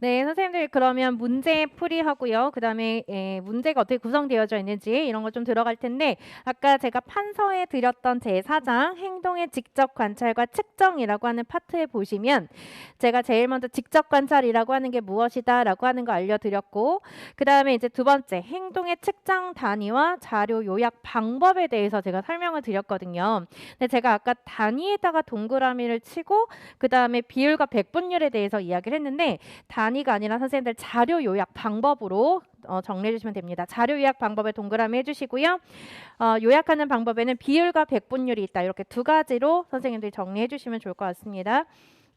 네, 선생님들 그러면 문제 풀이하고요. 그다음에 문제가 어떻게 구성되어져 있는지 이런 거 좀 들어갈 텐데 아까 제가 판서에 드렸던 제4장 행동의 직접 관찰과 측정이라고 하는 파트에 보시면 제가 제일 먼저 직접 관찰이라고 하는 게 무엇이다라고 하는 거 알려드렸고 그다음에 이제 두 번째 행동의 측정 단위와 자료 요약 방법에 대해서 제가 설명을 드렸거든요. 근데 제가 아까 단위에다가 동그라미를 치고 그다음에 비율과 백분율에 대해서 이야기를 했는데 단위가 아니라 선생님들 자료 요약 방법으로 정리해 주시면 됩니다. 자료 요약 방법에 동그라미 해주시고요. 요약하는 방법에는 비율과 백분율이 있다. 이렇게 두 가지로 선생님들이 정리해 주시면 좋을 것 같습니다.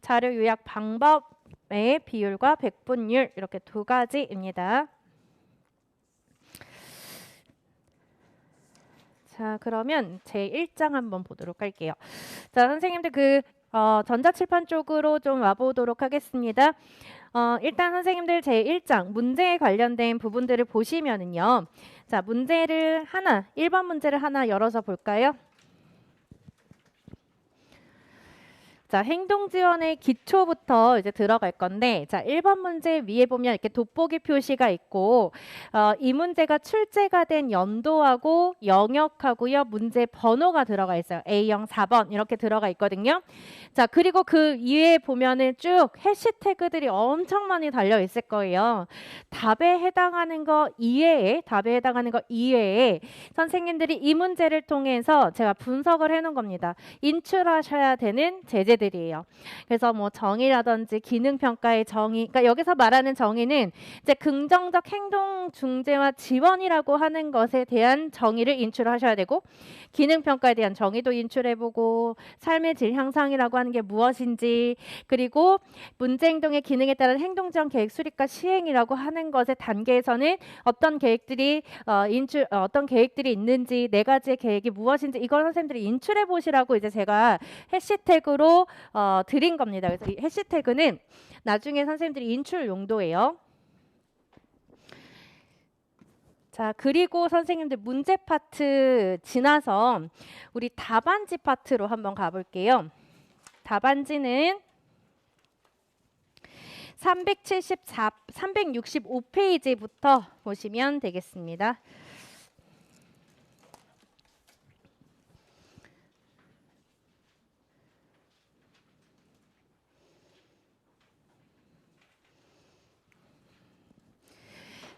자료 요약 방법의 비율과 백분율 이렇게 두 가지입니다. 자, 그러면 제 1장 한번 보도록 할게요. 자, 선생님들 전자칠판 쪽으로 좀 와보도록 하겠습니다. 일단 선생님들 제1장 문제에 관련된 부분들을 보시면은요. 자, 1번 문제를 하나 열어서 볼까요? 자, 행동 지원의 기초부터 이제 들어갈 건데, 자, 1번 문제 위에 보면 이렇게 돋보기 표시가 있고, 이 문제가 출제가 된 연도하고 영역하고요, 문제 번호가 들어가 있어요. A형 4번 이렇게 들어가 있거든요. 자, 그리고 그 위에 보면은 쭉 해시태그들이 엄청 많이 달려 있을 거예요. 답에 해당하는 거 이외에 선생님들이 이 문제를 통해서 제가 분석을 해 놓은 겁니다. 인출하셔야 되는 제재들이에요. 그래서 뭐 정의라든지 기능 평가의 정의, 그러니까 여기서 말하는 정의는 이제 긍정적 행동 중재와 지원이라고 하는 것에 대한 정의를 인출하셔야 되고 기능 평가에 대한 정의도 인출해보고 삶의 질 향상이라고 하는 게 무엇인지 그리고 문제 행동의 기능에 따른 행동 지원 계획 수립과 시행이라고 하는 것의 단계에서는 어떤 계획들이 어떤 계획들이 있는지 네 가지의 계획이 무엇인지 이걸 선생님들이 인출해 보시라고 이제 제가 해시태그로 드린 겁니다. 그래서 이 해시태그는 나중에 선생님들이 인출 용도예요. 자, 그리고 선생님들 문제 파트 지나서 우리 답안지 파트로 한번 가볼게요. 답안지는 365페이지부터 보시면 되겠습니다.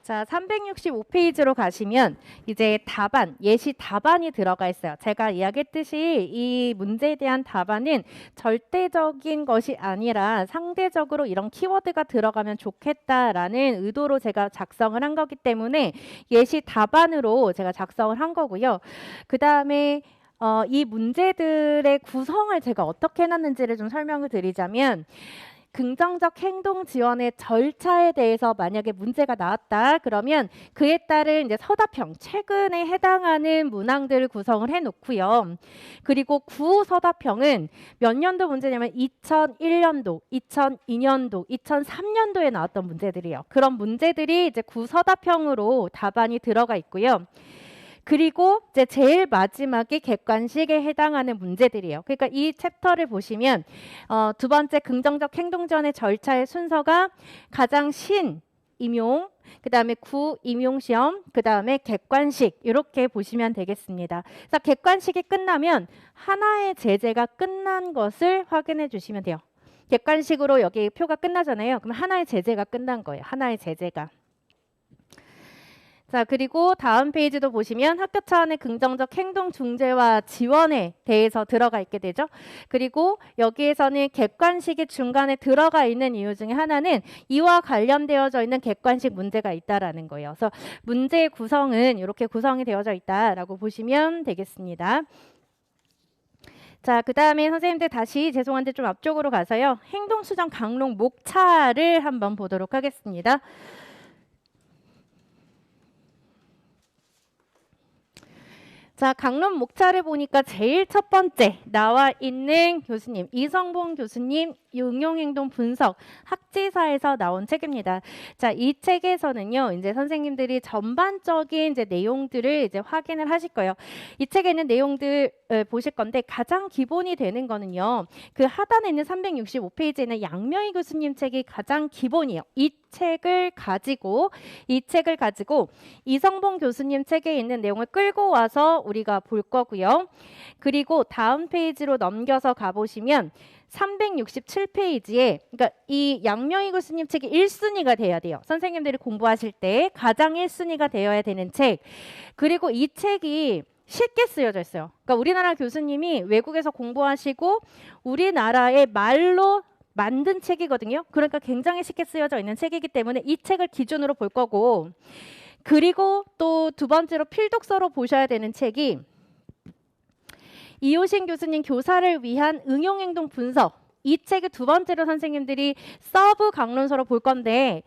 자, 365페이지로 가시면 이제 답안, 예시 답안이 들어가 있어요. 제가 이야기했듯이 이 문제에 대한 답안은 절대적인 것이 아니라 상대적으로 이런 키워드가 들어가면 좋겠다라는 의도로 제가 작성을 한 거기 때문에 예시 답안으로 제가 작성을 한 거고요. 그 다음에 이 문제들의 구성을 제가 어떻게 해놨는지를 좀 설명을 드리자면 긍정적 행동 지원의 절차에 대해서 만약에 문제가 나왔다 그러면 그에 따른 이제 서답형 최근에 해당하는 문항들을 구성을 해놓고요. 그리고 구서답형은 몇 년도 문제냐면 2001년도, 2002년도, 2003년도에 나왔던 문제들이에요. 그런 문제들이 이제 구서답형으로 답안이 들어가 있고요. 그리고 이제 제일 마지막에 객관식에 해당하는 문제들이에요. 그러니까 이 챕터를 보시면 두 번째 긍정적 행동 지원의 절차의 순서가 가장 임용, 그 다음에 임용 시험, 그 다음에 객관식 이렇게 보시면 되겠습니다. 그래서 객관식이 끝나면 하나의 제재가 끝난 것을 확인해 주시면 돼요. 객관식으로 여기 표가 끝나잖아요. 그럼 하나의 제재가 끝난 거예요. 하나의 제재가. 자, 그리고 다음 페이지도 보시면 학교 차원의 긍정적 행동 중재와 지원에 대해서 들어가 있게 되죠. 그리고 여기에서는 객관식이 중간에 들어가 있는 이유 중에 하나는 이와 관련되어져 있는 객관식 문제가 있다라는 거예요. 그래서 문제의 구성은 이렇게 구성이 되어져 있다라고 보시면 되겠습니다. 자, 그 다음에 선생님들 다시 죄송한데 좀 앞쪽으로 가서요. 행동수정 강론 목차를 한번 보도록 하겠습니다. 자, 강론 목차를 보니까 제일 첫 번째 나와 있는 교수님 이성봉 교수님 응용행동 분석 학지사에서 나온 책입니다. 자, 이 책에서는요, 이제 선생님들이 전반적인 이제 내용들을 이제 확인을 하실 거예요. 이 책에 있는 내용들 보실 건데 가장 기본이 되는 거는요, 그 하단에 있는 365페이지에 있는 양명희 교수님 책이 가장 기본이에요. 이 책을 가지고 이성봉 교수님 책에 있는 내용을 끌고 와서 우리가 볼 거고요. 그리고 다음 페이지로 넘겨서 가보시면 367페이지에 그러니까 이 양명희 교수님 책이 1순위가 돼야 돼요. 선생님들이 공부하실 때 가장 1순위가 되어야 되는 책. 그리고 이 책이 쉽게 쓰여져 있어요. 그러니까 우리나라 교수님이 외국에서 공부하시고 우리나라의 말로 만든 책이거든요. 그러니까 굉장히 쉽게 쓰여져 있는 책이기 때문에 이 책을 기준으로 볼 거고, 그리고 또 두 번째로 필독서로 보셔야 되는 책이 이호신 교수님 교사를 위한 응용행동 분석. 이 책을 두 번째로 선생님들이 서브 강론서로 볼 건데,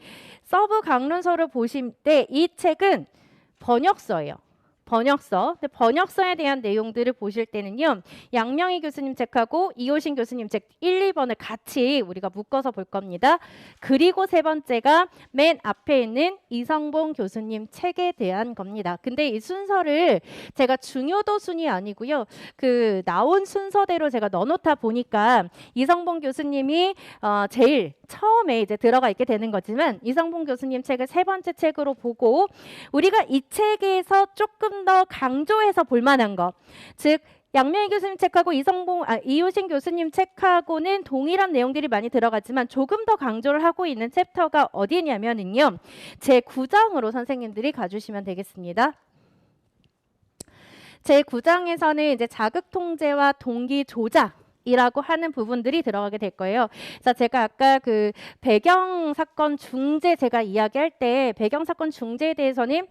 서브 강론서를 보실 때 이 책은 번역서예요. 번역서. 근데 번역서에 대한 내용들을 보실 때는요, 양명희 교수님 책하고 이호신 교수님 책 1, 2번을 같이 우리가 묶어서 볼 겁니다. 그리고 세 번째가 맨 앞에 있는 이성봉 교수님 책에 대한 겁니다. 근데 이 순서를 제가 중요도 순위 아니고요, 그 나온 순서대로 제가 넣어놓다 보니까 이성봉 교수님이 제일 처음에 이제 들어가 있게 되는 거지만, 이성봉 교수님 책을 세 번째 책으로 보고 우리가 이 책에서 조금 더 강조해서 볼 만한 거, 즉 양명희 교수님 책하고 이호신 교수님 책하고는 동일한 내용들이 많이 들어갔지만 조금 더 강조를 하고 있는 챕터가 어디냐면은요, 제 9장으로 선생님들이 가주시면 되겠습니다. 제 9장에서는 이제 자극 통제와 동기 조작 이라고 하는 부분들이 들어가게 될 거예요. 그래서 제가 아까 그 배경 사건 중재 제가 이야기할 때 배경 사건 중재에 대해서는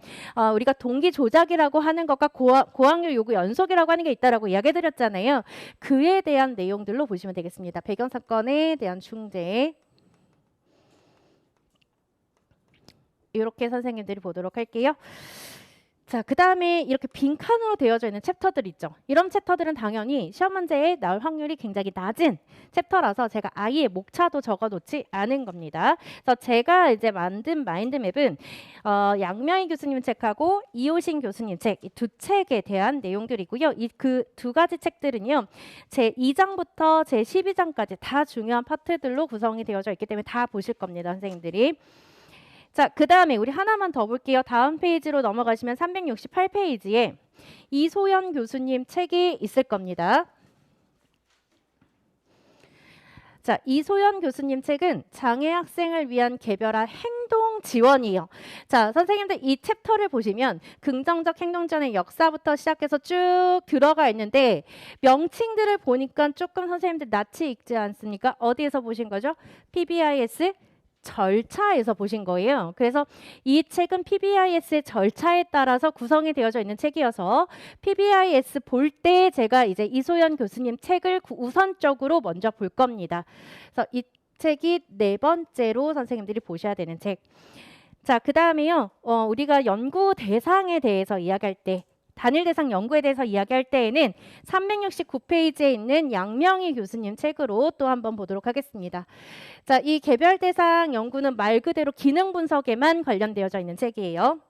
우리가 동기 조작이라고 하는 것과 고학력 요구 연속이라고 하는 게 있다라고 이야기 드렸잖아요. 그에 대한 내용들로 보시면 되겠습니다. 배경 사건에 대한 중재. 이렇게 선생님들이 보도록 할게요. 자, 그 다음에 이렇게 빈칸으로 되어져 있는 챕터들 있죠. 이런 챕터들은 당연히 시험 문제에 나올 확률이 굉장히 낮은 챕터라서 제가 아예 목차도 적어놓지 않은 겁니다. 그래서 제가 이제 만든 마인드맵은 양명희 교수님 책하고 이호신 교수님 책, 이 두 책에 대한 내용들이고요. 이 그 두 가지 책들은요, 제 2장부터 제 12장까지 다 중요한 파트들로 구성이 되어져 있기 때문에 다 보실 겁니다, 선생님들이. 자, 그 다음에 우리 하나만 더 볼게요. 다음 페이지로 넘어가시면 368페이지에 이소연 교수님 책이 있을 겁니다. 자, 이소연 교수님 책은 장애 학생을 위한 개별화 행동 지원이에요. 자, 선생님들 이 챕터를 보시면 긍정적 행동 지원의 역사부터 시작해서 쭉 들어가 있는데 명칭들을 보니까 조금 선생님들 낯이 익지 않습니까? 어디에서 보신 거죠? PBIS 절차에서 보신 거예요. 그래서 이 책은 PBIS의 절차에 따라서 구성이 되어져 있는 책이어서 PBIS 볼 때 제가 이제 이소연 교수님 책을 우선적으로 먼저 볼 겁니다. 그래서 이 책이 네 번째로 선생님들이 보셔야 되는 책. 자, 그 다음에요. 우리가 연구 대상에 대해서 이야기할 때, 단일 대상 연구에 대해서 이야기할 때에는 369페이지에 있는 양명희 교수님 책으로 또 한번 보도록 하겠습니다. 자, 이 개별 대상 연구는 말 그대로 기능 분석에만 관련되어져 있는 책이에요.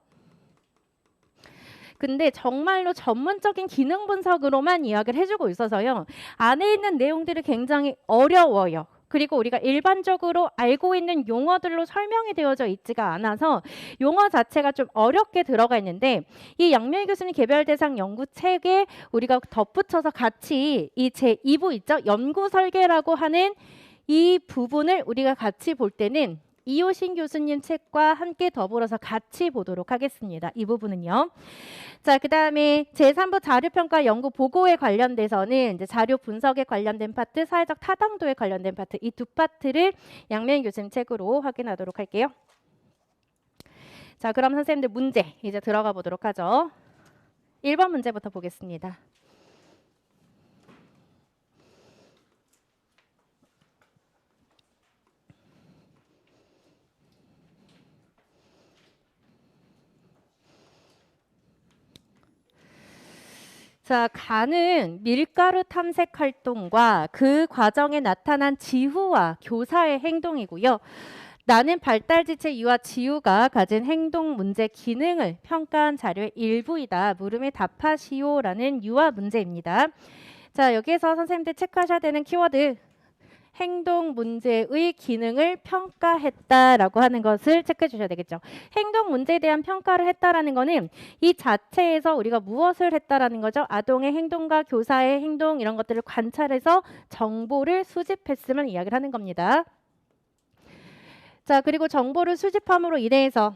근데 정말로 전문적인 기능 분석으로만 이야기를 해주고 있어서요, 안에 있는 내용들이 굉장히 어려워요. 그리고 우리가 일반적으로 알고 있는 용어들로 설명이 되어져 있지가 않아서 용어 자체가 좀 어렵게 들어가 있는데, 이 양명희 교수님 개별 대상 연구 책에 우리가 덧붙여서 같이 이 제 2부 있죠? 연구 설계라고 하는 이 부분을 우리가 같이 볼 때는 이호신 교수님 책과 함께 더불어서 같이 보도록 하겠습니다. 이 부분은요. 자, 그 다음에 제3부 자료평가 연구 보고에 관련돼서는 이제 자료 분석에 관련된 파트, 사회적 타당도에 관련된 파트, 이 두 파트를 양명희 교수님 책으로 확인하도록 할게요. 자, 그럼 선생님들 문제 이제 들어가 보도록 하죠. 1번 문제부터 보겠습니다. 자, 가는 밀가루 탐색 활동과 그 과정에 나타난 지후와 교사의 행동이고요. 나는 발달지체 유아 지우가 가진 행동 문제 기능을 평가한 자료의 일부이다. 물음에 답하시오라는 유아 문제입니다. 자, 여기에서 선생님들 체크하셔야 되는 키워드 행동 문제의 기능을 평가했다라고 하는 것을 체크해 주셔야 되겠죠. 행동 문제에 대한 평가를 했다라는 거는 이 자체에서 우리가 무엇을 했다라는 거죠. 아동의 행동과 교사의 행동 이런 것들을 관찰해서 정보를 수집했음을 이야기를 하는 겁니다. 자, 그리고 정보를 수집함으로 인해서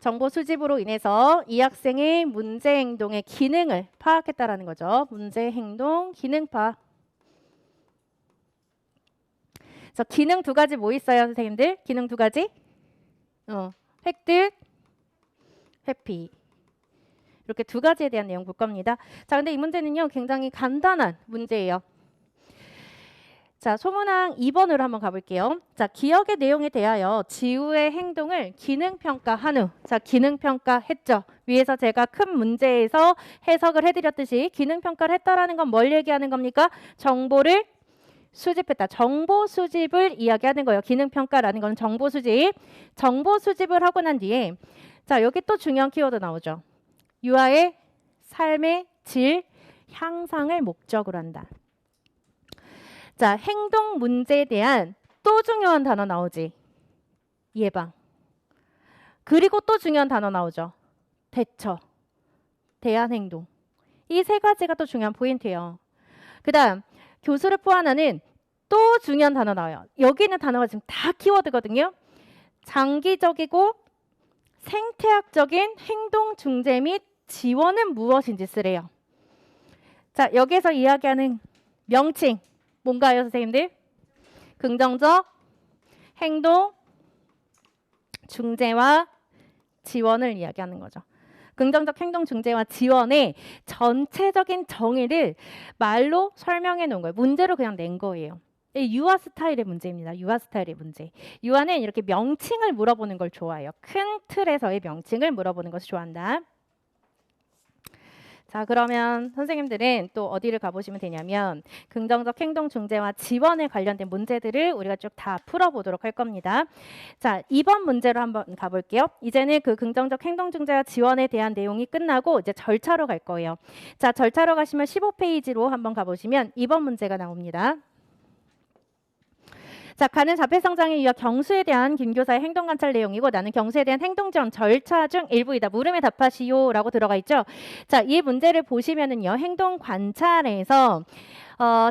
정보 수집으로 인해서 이 학생의 문제 행동의 기능을 파악했다라는 거죠. 문제 행동 기능 파악. 자, 기능 두 가지 뭐 있어요, 선생님들? 기능 두 가지? 획득, 회피. 이렇게 두 가지에 대한 내용 볼 겁니다. 자, 근데 이 문제는요, 굉장히 간단한 문제예요. 자, 소문항 2번으로 한번 가볼게요. 자, 기억의 내용에 대하여 지우의 행동을 기능평가한 후, 자, 기능평가했죠. 위에서 제가 큰 문제에서 해석을 해드렸듯이 기능평가를 했다라는 건 뭘 얘기하는 겁니까? 정보를 수집했다. 정보 수집을 이야기하는 거예요. 기능평가라는 건 정보 수집. 정보 수집을 하고 난 뒤에 자, 여기 또 중요한 키워드 나오죠. 유아의 삶의 질 향상을 목적으로 한다. 자, 행동 문제에 대한 또 중요한 단어 나오지. 예방. 그리고 또 중요한 단어 나오죠. 대처. 대안 행동. 이 세 가지가 또 중요한 포인트예요. 그 다음 교수를 포함하는 또 중요한 단어 나와요. 여기 있는 단어가 지금 다 키워드거든요. 장기적이고 생태학적인 행동 중재 및 지원은 무엇인지 쓰래요. 자, 여기서 이야기하는 명칭 뭔가요, 선생님들? 긍정적 행동 중재와 지원을 이야기하는 거죠. 긍정적 행동 중재와 지원의 전체적인 정의를 말로 설명해 놓은 거예요. 문제로 그냥 낸 거예요. 유아 스타일의 문제입니다. 유아 스타일의 문제. 유아는 이렇게 명칭을 물어보는 걸 좋아해요. 큰 틀에서의 명칭을 물어보는 것을 좋아한다. 자, 그러면 선생님들은 또 어디를 가보시면 되냐면 긍정적 행동 중재와 지원에 관련된 문제들을 우리가 쭉 다 풀어보도록 할 겁니다. 자, 2번 문제로 한번 가볼게요. 이제는 그 긍정적 행동 중재와 지원에 대한 내용이 끝나고 이제 절차로 갈 거예요. 자, 절차로 가시면 15페이지로 한번 가보시면 2번 문제가 나옵니다. 자, 가는 자폐성장에 의한 경수에 대한 김 교사의 행동 관찰 내용이고 나는 경수에 대한 행동 지원 절차 중 일부이다. 물음에 답하시오라고 들어가 있죠. 자, 이 문제를 보시면은요. 행동 관찰에서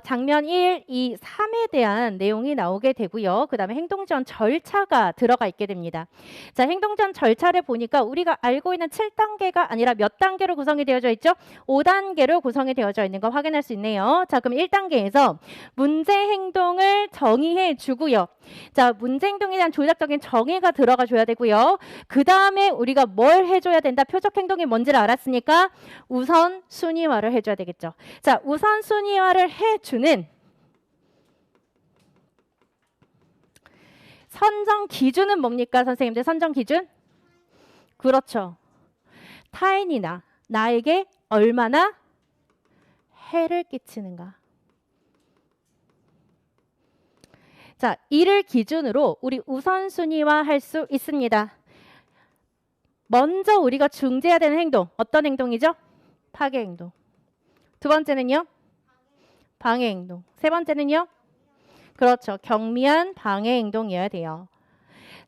장면 1, 2, 3에 대한 내용이 나오게 되고요. 그 다음에 행동지원 절차가 들어가 있게 됩니다. 자, 행동지원 절차를 보니까 우리가 알고 있는 7단계가 아니라 몇 단계로 구성이 되어져 있죠? 5단계로 구성이 되어져 있는 거 확인할 수 있네요. 자, 그럼 1단계에서 문제 행동을 정의해 주고요. 자, 문제 행동에 대한 조작적인 정의가 들어가 줘야 되고요. 그 다음에 우리가 뭘 해줘야 된다? 표적 행동이 뭔지를 알았으니까 우선 순위화를 해줘야 되겠죠. 자, 우선 순위화를 해주는 선정 기준은 뭡니까, 선생님들? 선정 기준? 그렇죠. 타인이나 나에게 얼마나 해를 끼치는가. 자, 이를 기준으로 우리 우선순위화 할 수 있습니다. 먼저 우리가 중재해야 되는 행동, 어떤 행동이죠? 파괴 행동. 두 번째는요? 방해 행동. 세 번째는요? 그렇죠. 경미한 방해 행동이어야 돼요.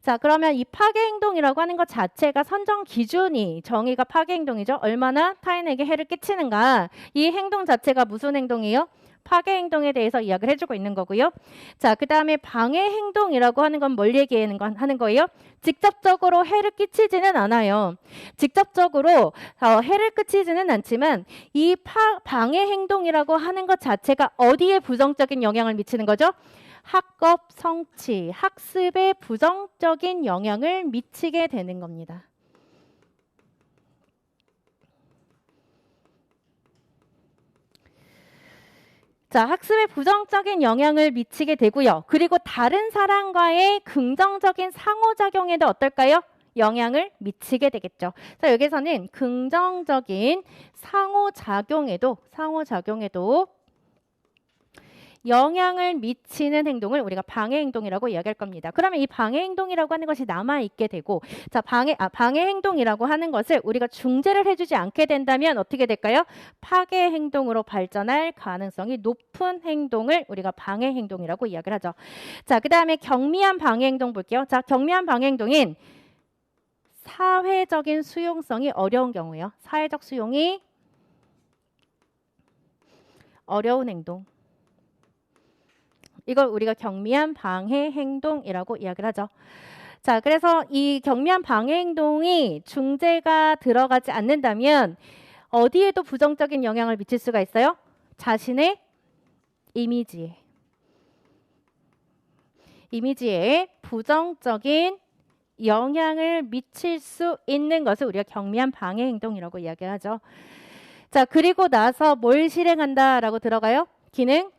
자, 그러면 이 파괴 행동이라고 하는 것 자체가 선정 기준이 정의가 파괴 행동이죠. 얼마나 타인에게 해를 끼치는가. 이 행동 자체가 무슨 행동이에요? 파괴 행동에 대해서 이야기를 해주고 있는 거고요. 자, 그 다음에 방해 행동이라고 하는 건 뭘 얘기하는 거예요? 직접적으로 해를 끼치지는 않아요. 직접적으로 해를 끼치지는 않지만 이 방해 행동이라고 하는 것 자체가 어디에 부정적인 영향을 미치는 거죠? 학업 성취, 학습에 부정적인 영향을 미치게 되는 겁니다. 자, 학습에 부정적인 영향을 미치게 되고요. 그리고 다른 사람과의 긍정적인 상호작용에도 어떨까요? 영향을 미치게 되겠죠. 자, 여기서는 긍정적인 상호작용에도 영향을 미치는 행동을 우리가 방해 행동이라고 이야기할 겁니다. 그러면 이 방해 행동이라고 하는 것이 남아 있게 되고, 자, 방해 행동이라고 하는 것을 우리가 중재를 해주지 않게 된다면 어떻게 될까요? 파괴 행동으로 발전할 가능성이 높은 행동을 우리가 방해 행동이라고 이야기를 하죠. 자, 그다음에 경미한 방해 행동 볼게요. 자, 경미한 방해 행동인 사회적인 수용성이 어려운 경우예요. 사회적 수용이 어려운 행동. 이걸 우리가 경미한 방해 행동이라고 이야기를 하죠. 자, 그래서 이 경미한 방해 행동이 중재가 들어가지 않는다면 어디에도 부정적인 영향을 미칠 수가 있어요? 자신의 이미지에 부정적인 영향을 미칠 수 있는 것을 우리가 경미한 방해 행동이라고 이야기하죠. 자, 그리고 나서 뭘 실행한다라고 들어가요? 기능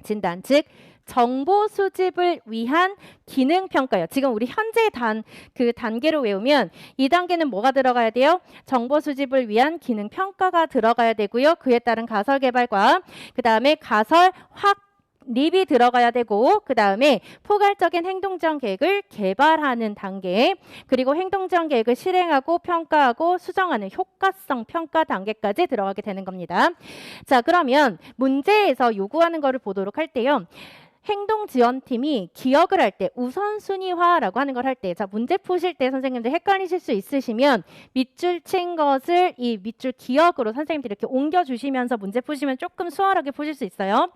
진단, 즉 정보 수집을 위한 기능 평가요. 지금 우리 현재 그 단계로 외우면 이 단계는 뭐가 들어가야 돼요? 정보 수집을 위한 기능 평가가 들어가야 되고요. 그에 따른 가설 개발과 그다음에 가설 확립이 들어가야 되고, 그 다음에 포괄적인 행동지원 계획을 개발하는 단계, 그리고 행동지원 계획을 실행하고 평가하고 수정하는 효과성 평가 단계까지 들어가게 되는 겁니다. 자, 그러면 문제에서 요구하는 거를 보도록 할때요. 행동지원팀이 기억을 할 때 우선순위화라고 하는 걸 할 때, 자, 문제 푸실 때 선생님들 헷갈리실 수 있으시면 밑줄 친 것을 이 밑줄 기억으로 선생님들이 이렇게 옮겨주시면서 문제 푸시면 조금 수월하게 푸실 수 있어요.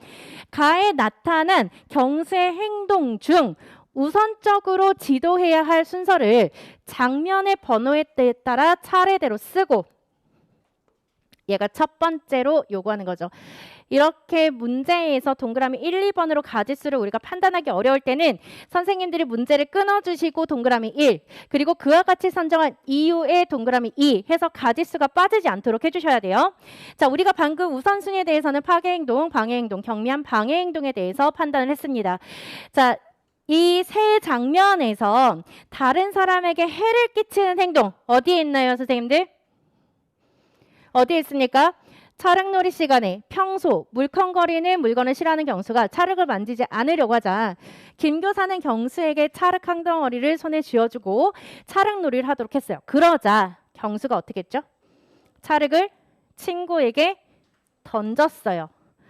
가에 나타난 경수의 행동 중 우선적으로 지도해야 할 순서를 장면의 번호에 따라 차례대로 쓰고, 얘가 첫 번째로 요구하는 거죠. 이렇게 문제에서 동그라미 1, 2번으로 가지수를 우리가 판단하기 어려울 때는 선생님들이 문제를 끊어주시고 동그라미 1, 그리고 그와 같이 선정한 이유에 동그라미 2 해서 가지수가 빠지지 않도록 해주셔야 돼요. 자, 우리가 방금 우선순위에 대해서는 파괴행동, 방해행동, 경미한 방해행동에 대해서 판단을 했습니다. 자, 이 세 장면에서 다른 사람에게 해를 끼치는 행동 어디에 있나요, 선생님들? 어디에 있습니까? 찰흙놀이 시간에 평소 물컹거리는 물건을 싫어하는 경수가 찰흙을 만지지 않으려고 하자 김 교사는 경수에게 찰흙 한 덩어리를 손에 쥐어주고 찰흙놀이를 하도록 했어요. 그러자 경수가 어떻게 했죠? 찰흙을 친구에게 던졌어요.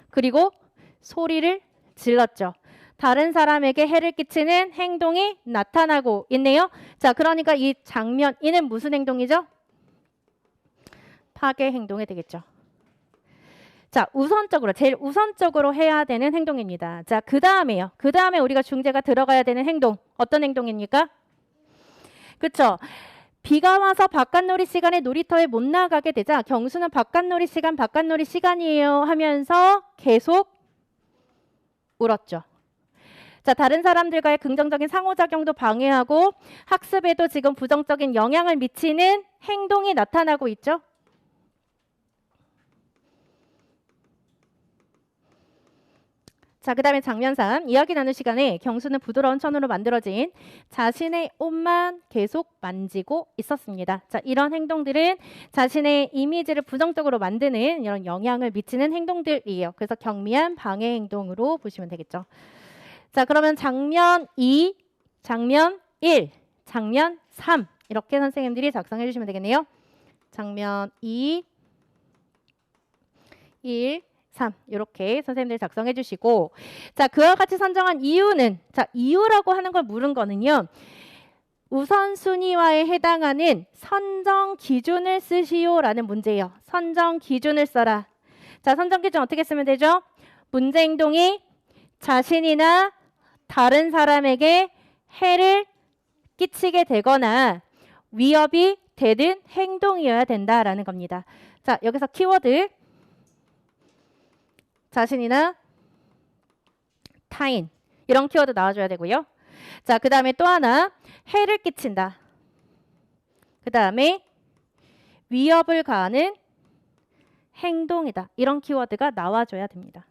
그리고 소리를 질렀죠. 다른 사람에게 해를 끼치는 행동이 나타나고 있네요. 자, 그러니까 이 장면, 이는 무슨 행동이죠? 파괴 행동이 되겠죠. 자, 제일 우선적으로 해야 되는 행동입니다. 자, 그 다음에 우리가 중재가 들어가야 되는 행동, 어떤 행동입니까? 그쵸? 비가 와서 바깥놀이 시간에 놀이터에 못 나가게 되자 경수는 바깥놀이 시간이에요 하면서 계속 울었죠. 자, 다른 사람들과의 긍정적인 상호작용도 방해하고 학습에도 지금 부정적인 영향을 미치는 행동이 나타나고 있죠. 자, 그 다음에 장면 3, 이야기 나눌 시간에 경수는 부드러운 천으로 만들어진 자신의 옷만 계속 만지고 있었습니다. 자, 이런 행동들은 자신의 이미지를 부정적으로 만드는 이런 영향을 미치는 행동들이에요. 그래서 경미한 방해 행동으로 보시면 되겠죠. 자, 그러면 장면 2, 장면 1, 장면 3 이렇게 선생님들이 작성해 주시면 되겠네요. 장면 2, 1, 3 이렇게 선생님들 작성해 주시고, 자, 그와 같이 선정한 이유는, 자, 이유라고 하는 걸 물은 거는요, 우선순위화에 해당하는 선정 기준을 쓰시오라는 문제예요. 선정 기준을 써라. 자, 선정 기준 어떻게 쓰면 되죠? 문제 행동이 자신이나 다른 사람에게 해를 끼치게 되거나 위협이 되는 행동이어야 된다라는 겁니다. 자, 여기서 키워드 자신이나 타인 이런 키워드 나와줘야 되고요. 자, 그 다음에 또 하나 해를 끼친다. 그 다음에 위협을 가하는 행동이다. 이런 키워드가 나와줘야 됩니다.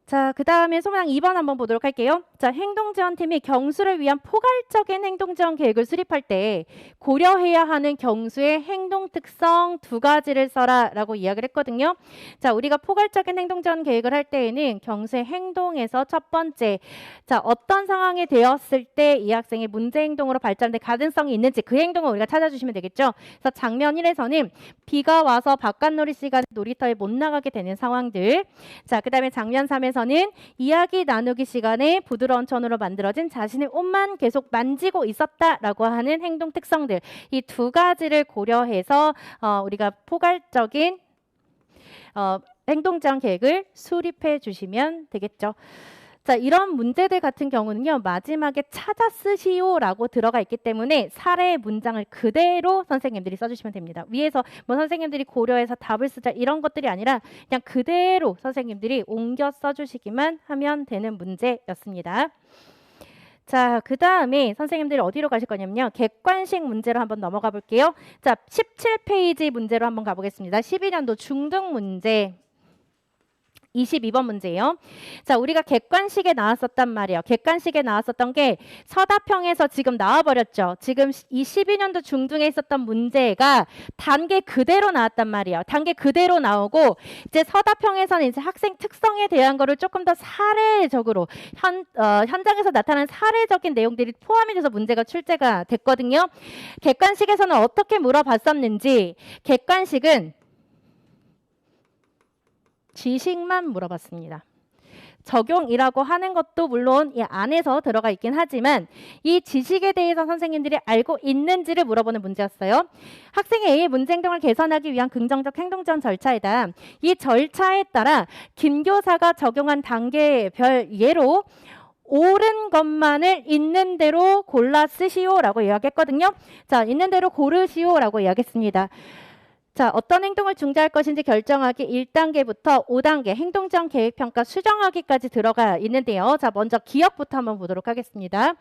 자, 그 다음에 소문항 2번 한번 보도록 할게요. 자, 자, 행동지원팀이 경수를 위한 포괄적인 행동지원 계획을 수립할 때 고려해야 하는 경수의 행동 특성 두 가지를 써라라고 이야기를 했거든요. 자, 우리가 포괄적인 행동지원 계획을 할 때에는 경수의 행동에서 첫 번째, 자, 어떤 상황이 되었을 때 이 학생이 문제 행동으로 발전될 가능성이 있는지 그 행동을 우리가 찾아주시면 되겠죠. 그래서 장면 1에서는 비가 와서 바깥놀이 시간에 놀이터에 못 나가게 되는 상황들. 자, 그 다음에 장면 3에서는 이야기 나누기 시간에 부드러운 천으로 만들어진 자신의 옷만 계속 만지고 있었다라고 하는 행동 특성들. 이 두 가지를 고려해서 우리가 포괄적인 행동지원 계획을 수립해 주시면 되겠죠. 자, 이런 문제들 같은 경우는요, 마지막에 찾아 쓰시오라고 들어가 있기 때문에 사례 문장을 그대로 선생님들이 써주시면 됩니다. 위에서 뭐 선생님들이 고려해서 답을 쓰자 이런 것들이 아니라 그냥 그대로 선생님들이 옮겨 써주시기만 하면 되는 문제였습니다. 자, 그 다음에 선생님들이 어디로 가실 거냐면요. 객관식 문제로 한번 넘어가 볼게요. 자, 17페이지 문제로 한번 가보겠습니다. 12년도 중등 문제. 22번 문제예요. 자, 우리가 객관식에 나왔었단 말이에요. 객관식에 나왔었던 게 서다평에서 지금 나와버렸죠. 지금 이 12년도 중등에 있었던 문제가 단계 그대로 나왔단 말이에요. 단계 그대로 나오고 이제 서다평에서는 이제 학생 특성에 대한 거를 조금 더 사례적으로 현장에서 나타난 사례적인 내용들이 포함이 돼서 문제가 출제가 됐거든요. 객관식에서는 어떻게 물어봤었는지 객관식은 지식만 물어봤습니다. 적용이라고 하는 것도 물론 이 안에서 들어가 있긴 하지만 이 지식에 대해서 선생님들이 알고 있는지를 물어보는 문제였어요. 학생의 A의 문제 행동을 개선하기 위한 긍정적 행동지원 절차이다. 이 절차에 따라 김 교사가 적용한 단계별 예로 옳은 것만을 있는 대로 골라 쓰시오라고 이야기했거든요. 자, 있는 대로 고르시오라고 이야기했습니다. 자, 어떤 행동을 중지할 것인지 결정하기 1단계부터 5단계 행동지원 계획평가 수정하기까지 들어가 있는데요. 자, 먼저 기억부터 한번 보도록 하겠습니다.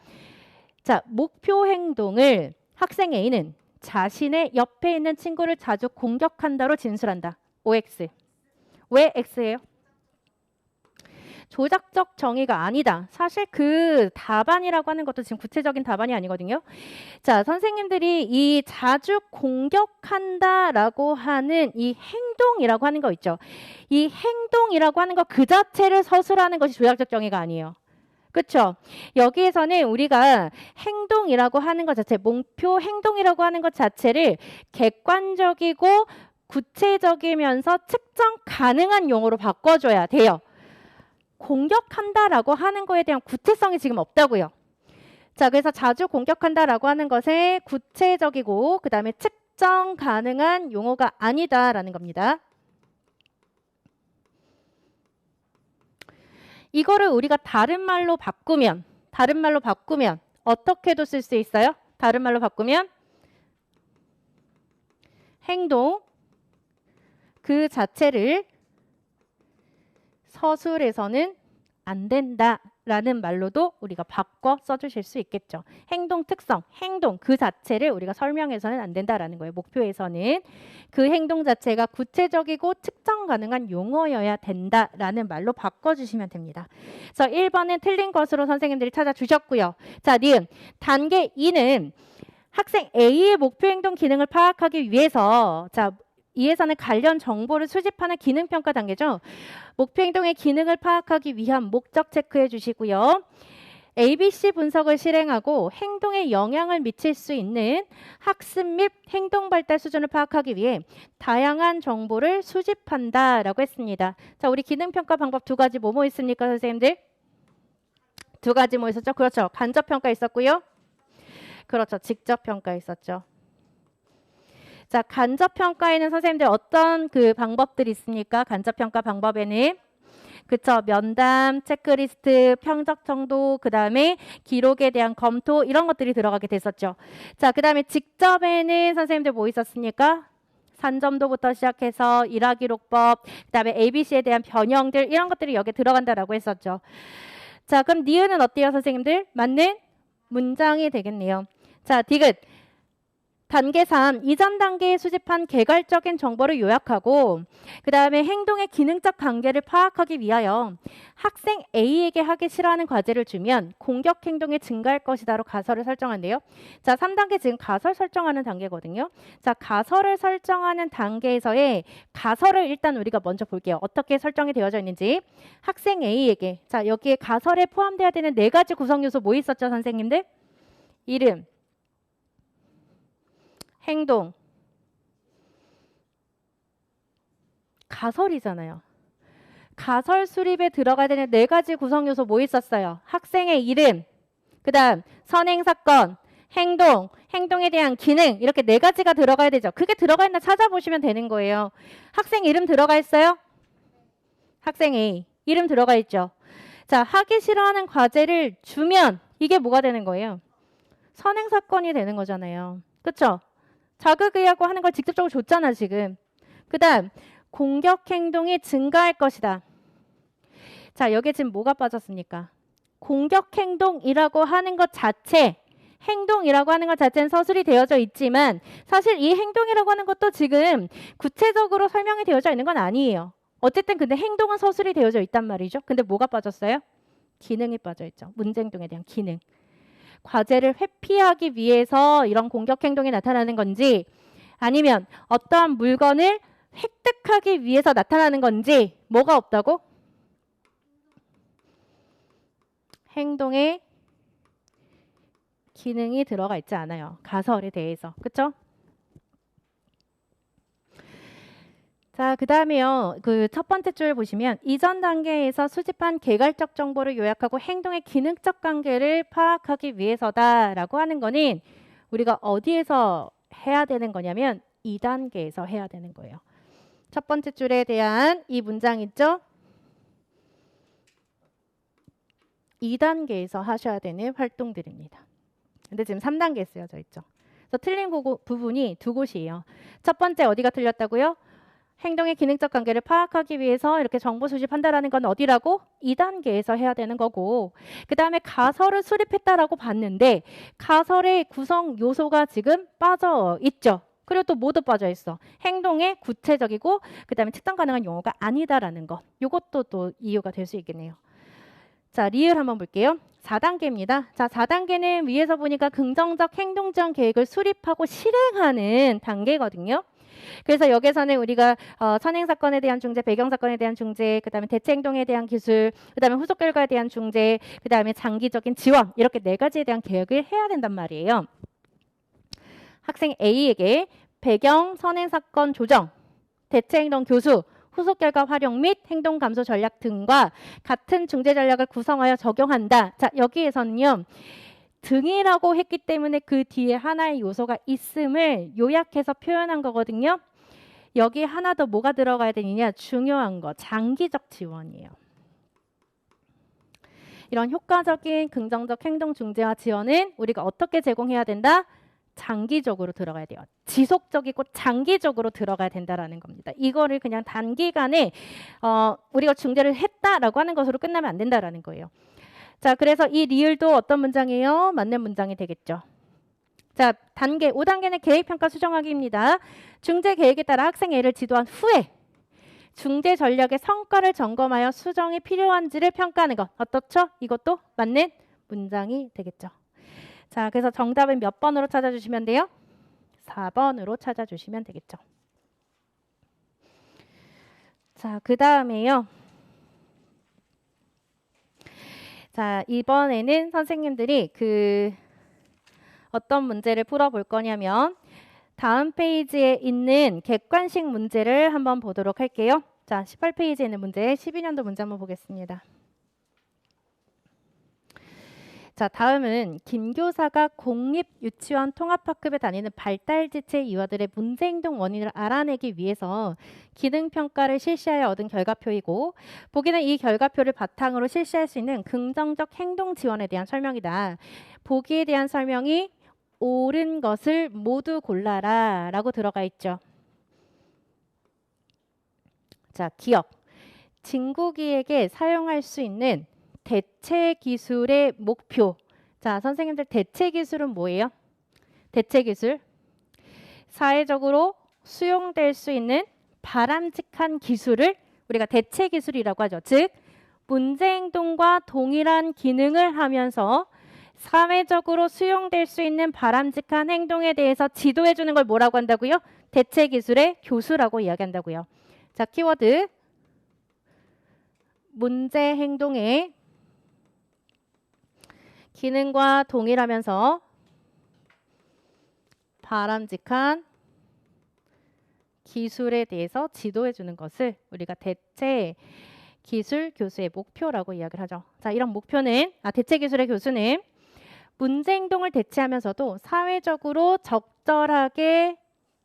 자, 목표 행동을 학생 A는 자신의 옆에 있는 친구를 자주 공격한다로 진술한다. OX. 왜 X예요? 조작적 정의가 아니다. 사실 그 답안이라고 하는 것도 지금 구체적인 답안이 아니거든요. 자, 선생님들이 이 자주 공격한다라고 하는 이 행동이라고 하는 거 있죠. 이 행동이라고 하는 거 그 자체를 서술하는 것이 조작적 정의가 아니에요. 그렇죠? 여기에서는 우리가 행동이라고 하는 것 자체, 목표 행동이라고 하는 것 자체를 객관적이고 구체적이면서 측정 가능한 용어로 바꿔줘야 돼요. 공격한다라고 하는 거에 대한 구체성이 지금 없다고요. 자, 그래서 자주 공격한다라고 하는 것에 구체적이고 그 다음에 측정 가능한 용어가 아니다라는 겁니다. 이거를 우리가 다른 말로 바꾸면 어떻게도 쓸 수 있어요? 다른 말로 바꾸면 행동 그 자체를 서술에서는 안 된다라는 말로도 우리가 바꿔 써주실 수 있겠죠. 행동 특성, 행동 그 자체를 우리가 설명해서는 안 된다라는 거예요. 목표에서는 그 행동 자체가 구체적이고 측정 가능한 용어여야 된다라는 말로 바꿔주시면 됩니다. 그래서 1번은 틀린 것으로 선생님들이 찾아주셨고요. 자, 니은 단계 2는 학생 A의 목표 행동 기능을 파악하기 위해서 자, 이에서는 관련 정보를 수집하는 기능평가 단계죠. 목표 행동의 기능을 파악하기 위한 목적 체크해 주시고요. ABC 분석을 실행하고 행동에 영향을 미칠 수 있는 학습 및 행동 발달 수준을 파악하기 위해 다양한 정보를 수집한다라고 했습니다. 자, 우리 기능평가 방법 두 가지 뭐뭐 있습니까, 선생님들? 두 가지 뭐 있었죠? 그렇죠. 간접평가 있었고요. 그렇죠. 직접평가 있었죠. 자, 간접평가에는 선생님들 어떤 그 방법들이 있습니까? 간접평가 방법에는 그쵸, 면담, 체크리스트, 평적 정도, 그 다음에 기록에 대한 검토 이런 것들이 들어가게 됐었죠. 자, 그 다음에 직접에는 선생님들 뭐 있었습니까? 산점도부터 시작해서 일화기록법, 그 다음에 ABC에 대한 변형들 이런 것들이 여기에 들어간다라고 했었죠. 자, 그럼 니은은 어때요, 선생님들? 맞는 문장이 되겠네요. 자, 디귿. 단계 3, 이전 단계에 수집한 개괄적인 정보를 요약하고 그 다음에 행동의 기능적 관계를 파악하기 위하여 학생 A에게 하기 싫어하는 과제를 주면 공격 행동이 증가할 것이다로 가설을 설정한대요. 자, 3단계 지금 가설 설정하는 단계거든요. 자, 가설을 설정하는 단계에서의 가설을 일단 우리가 먼저 볼게요. 어떻게 설정이 되어져 있는지. 학생 A에게, 자, 여기에 가설에 포함되어야 되는 4가지 구성 요소 뭐 있었죠, 선생님들? 이름, 행동, 가설이잖아요. 가설 수립에 들어가야 되는 4가지 구성 요소 뭐 있었어요? 학생의 이름, 그 다음 선행 사건, 행동, 행동에 대한 기능, 이렇게 4가지가 들어가야 되죠. 그게 들어가 있나 찾아보시면 되는 거예요. 학생 이름 들어가 있어요? 학생 A 이름 들어가 있죠. 자, 하기 싫어하는 과제를 주면 이게 뭐가 되는 거예요? 선행 사건이 되는 거잖아요. 그쵸? 자극의하고 하는 걸 직접적으로 줬잖아, 지금. 그 다음, 공격 행동이 증가할 것이다. 자, 여기에 지금 뭐가 빠졌습니까? 공격 행동이라고 하는 것 자체, 행동이라고 하는 것 자체는 서술이 되어져 있지만 사실 이 행동이라고 하는 것도 지금 구체적으로 설명이 되어져 있는 건 아니에요. 어쨌든 근데 행동은 서술이 되어져 있단 말이죠. 근데 뭐가 빠졌어요? 기능이 빠져 있죠. 문제 행동에 대한 기능. 과제를 회피하기 위해서 이런 공격 행동이 나타나는 건지 아니면 어떠한 물건을 획득하기 위해서 나타나는 건지 뭐가 없다고? 행동에 기능이 들어가 있지 않아요. 가설에 대해서. 그쵸? 자, 그 다음에요. 그 첫 번째 줄 보시면 이전 단계에서 수집한 개괄적 정보를 요약하고 행동의 기능적 관계를 파악하기 위해서다라고 하는 거는 우리가 어디에서 해야 되는 거냐면 2단계에서 해야 되는 거예요. 첫 번째 줄에 대한 이 문장 있죠? 2단계에서 하셔야 되는 활동들입니다. 근데 지금 3단계에 쓰여져 있죠. 그래서 틀린 부분이 2곳이에요. 첫 번째 어디가 틀렸다고요? 행동의 기능적 관계를 파악하기 위해서 이렇게 정보 수집한다라는 건 어디라고? 2단계에서 해야 되는 거고 그 다음에 가설을 수립했다라고 봤는데 가설의 구성 요소가 지금 빠져 있죠. 그리고 또 모두 빠져 있어. 행동의 구체적이고 그 다음에 측정 가능한 용어가 아니다라는 거. 이것도 또 이유가 될 수 있겠네요. 자, 리을 한번 볼게요. 4단계입니다. 자, 4단계는 위에서 보니까 긍정적 행동 지원 계획을 수립하고 실행하는 단계거든요. 그래서 여기서는 우리가 선행 사건에 대한 중재, 배경 사건에 대한 중재, 그다음에 대체 행동에 대한 기술, 그다음에 후속 결과에 대한 중재, 그다음에 장기적인 지원 이렇게 4가지에 대한 계획을 해야 된단 말이에요. 학생 A에게 배경, 선행 사건 조정, 대체 행동 교수, 후속 결과 활용 및 행동 감소 전략 등과 같은 중재 전략을 구성하여 적용한다. 자, 여기에서는요. 등이라고 했기 때문에 그 뒤에 하나의 요소가 있음을 요약해서 표현한 거거든요. 여기 하나 더 뭐가 들어가야 되느냐? 중요한 거, 장기적 지원이에요. 이런 효과적인 긍정적 행동 중재와 지원은 우리가 어떻게 제공해야 된다? 장기적으로 들어가야 돼요. 지속적이고 장기적으로 들어가야 된다라는 겁니다. 이거를 그냥 단기간에 우리가 중재를 했다라고 하는 것으로 끝나면 안 된다라는 거예요. 자, 그래서 이 리을도 어떤 문장이에요? 맞는 문장이 되겠죠. 자, 단계 5단계는 계획평가 수정하기입니다. 중재 계획에 따라 학생 A를 지도한 후에 중재 전략의 성과를 점검하여 수정이 필요한지를 평가하는 것. 어떻죠? 이것도 맞는 문장이 되겠죠. 자, 그래서 정답은 몇 번으로 찾아주시면 돼요? 4번으로 찾아주시면 되겠죠. 자, 그 다음에요. 자, 이번에는 선생님들이 어떤 문제를 풀어볼 거냐면 다음 페이지에 있는 객관식 문제를 한번 보도록 할게요. 자, 18페이지에 있는 문제, 12년도 문제 한번 보겠습니다. 자, 다음은 김 교사가 공립유치원 통합학급에 다니는 발달지체 유아들의 문제행동 원인을 알아내기 위해서 기능평가를 실시하여 얻은 결과표이고 보기는 이 결과표를 바탕으로 실시할 수 있는 긍정적 행동 지원에 대한 설명이다. 보기에 대한 설명이 옳은 것을 모두 골라라 라고 들어가 있죠. 자, 기억. 진국이에게 사용할 수 있는 대체 기술의 목표. 자, 선생님들 대체 기술은 뭐예요? 대체 기술. 사회적으로 수용될 수 있는 바람직한 기술을 우리가 대체 기술이라고 하죠. 즉 문제 행동과 동일한 기능을 하면서 사회적으로 수용될 수 있는 바람직한 행동에 대해서 지도해 주는 걸 뭐라고 한다고요? 대체 기술의 교수라고 이야기한다고요. 자, 키워드 문제 행동의 기능과 동일하면서 바람직한 기술에 대해서 지도해 주는 것을 우리가 대체 기술 교수의 목표라고 이야기를 하죠. 자, 이런 목표는 대체 기술의 교수는 문제 행동을 대체하면서도 사회적으로 적절하게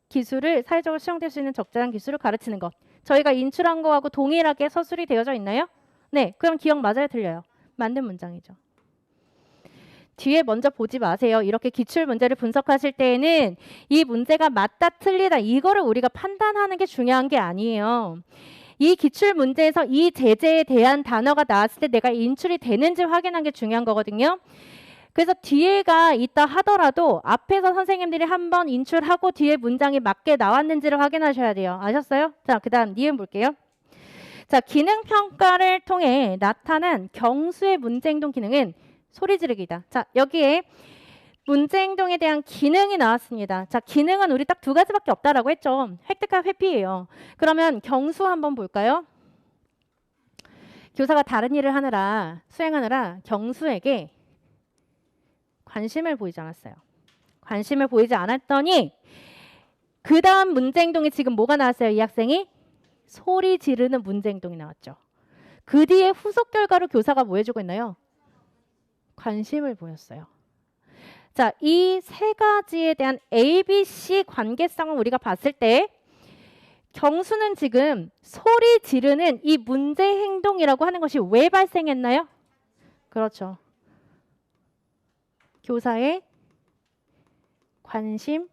기술을 사회적으로 수용될 수 있는 적절한 기술을 가르치는 것. 저희가 인출한 거하고 동일하게 서술이 되어져 있나요? 네, 그럼 기억 맞아요, 틀려요? 맞는 문장이죠. 뒤에 먼저 보지 마세요. 이렇게 기출 문제를 분석하실 때에는 이 문제가 맞다 틀리다 이거를 우리가 판단하는 게 중요한 게 아니에요. 이 기출 문제에서 이 제재에 대한 단어가 나왔을 때 내가 인출이 되는지 확인하는 게 중요한 거거든요. 그래서 뒤에가 있다 하더라도 앞에서 선생님들이 한번 인출하고 뒤에 문장이 맞게 나왔는지를 확인하셔야 돼요. 아셨어요? 자, 그 다음 니은 볼게요. 자, 기능평가를 통해 나타난 경수의 문제행동 기능은 소리 지르기다. 자, 여기에 문제행동에 대한 기능이 나왔습니다. 자, 기능은 우리 딱 두 가지밖에 없다라고 했죠. 획득과 회피예요. 그러면 경수 한번 볼까요? 교사가 다른 일을 수행하느라 경수에게 관심을 보이지 않았어요. 관심을 보이지 않았더니 그 다음 문제행동이 지금 뭐가 나왔어요? 이 학생이 소리 지르는 문제행동이 나왔죠. 그 뒤에 후속 결과로 교사가 뭐 해주고 있나요? 관심을 보였어요. 자, 이 세 가지에 대한 A, B, C 관계성을 우리가 봤을 때 경수는 지금 소리 지르는 이 문제 행동이라고 하는 것이 왜 발생했나요? 그렇죠. 교사의 관심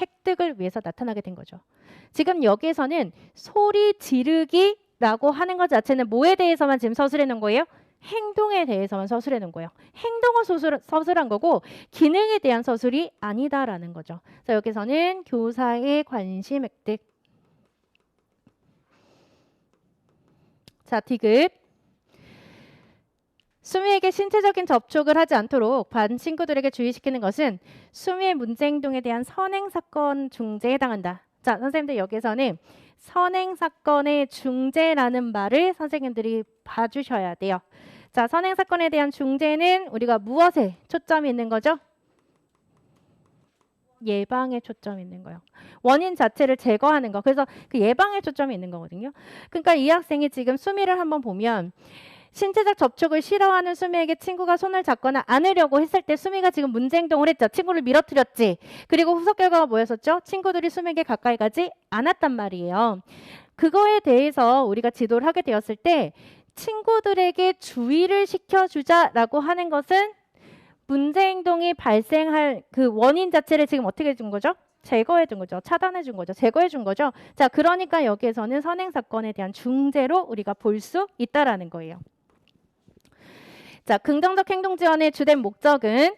획득을 위해서 나타나게 된 거죠. 지금 여기에서는 소리 지르기라고 하는 것 자체는 뭐에 대해서만 지금 서술해 놓은 거예요? 행동에 대해서만 서술해 놓은 거예요. 행동을 서술한 거고 기능에 대한 서술이 아니다라는 거죠. 자, 여기서는 교사의 관심 획득. 자, 디귿. 수미에게 신체적인 접촉을 하지 않도록 반 친구들에게 주의시키는 것은 수미의 문제 행동에 대한 선행사건 중재에 해당한다. 자, 선생님들 여기서는 선행사건의 중재라는 말을 선생님들이 봐주셔야 돼요. 자, 선행사건에 대한 중재는 우리가 무엇에 초점이 있는 거죠? 예방에 초점이 있는 거예요. 원인 자체를 제거하는 거. 그래서 그 예방에 초점이 있는 거거든요. 그러니까 이 학생이 지금 수미를 한번 보면 신체적 접촉을 싫어하는 수미에게 친구가 손을 잡거나 안으려고 했을 때 수미가 지금 문제 행동을 했죠. 친구를 밀어뜨렸지. 그리고 후속 결과가 뭐였었죠? 친구들이 수미에게 가까이 가지 않았단 말이에요. 그거에 대해서 우리가 지도를 하게 되었을 때 친구들에게 주의를 시켜주자라고 하는 것은 문제 행동이 발생할 그 원인 자체를 지금 어떻게 해준 거죠? 제거해 준 거죠. 차단해 준 거죠. 제거해 준 거죠. 자, 그러니까 여기에서는 선행사건에 대한 중재로 우리가 볼 수 있다라는 거예요. 자, 긍정적 행동 지원의 주된 목적은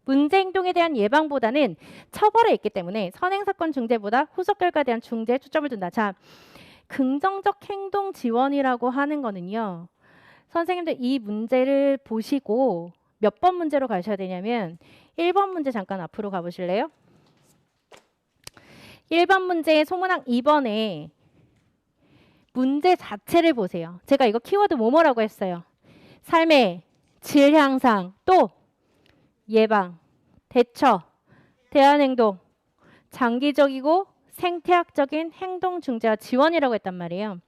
문제 행동에 대한 예방보다는 처벌에 있기 때문에 선행사건 중재보다 후속 결과에 대한 중재에 초점을 둔다. 자, 긍정적 행동 지원이라고 하는 거는요. 선생님들 이 문제를 보시고 몇 번 문제로 가셔야 되냐면 1번 문제 잠깐 앞으로 가보실래요? 1번 문제의 소문항 2번에 문제 자체를 보세요. 제가 이거 키워드 뭐뭐라고 했어요. 삶의 질 향상, 또 예방, 대처, 대안행동, 장기적이고 생태학적인 행동 중재와 지원이라고 했단 말이에요.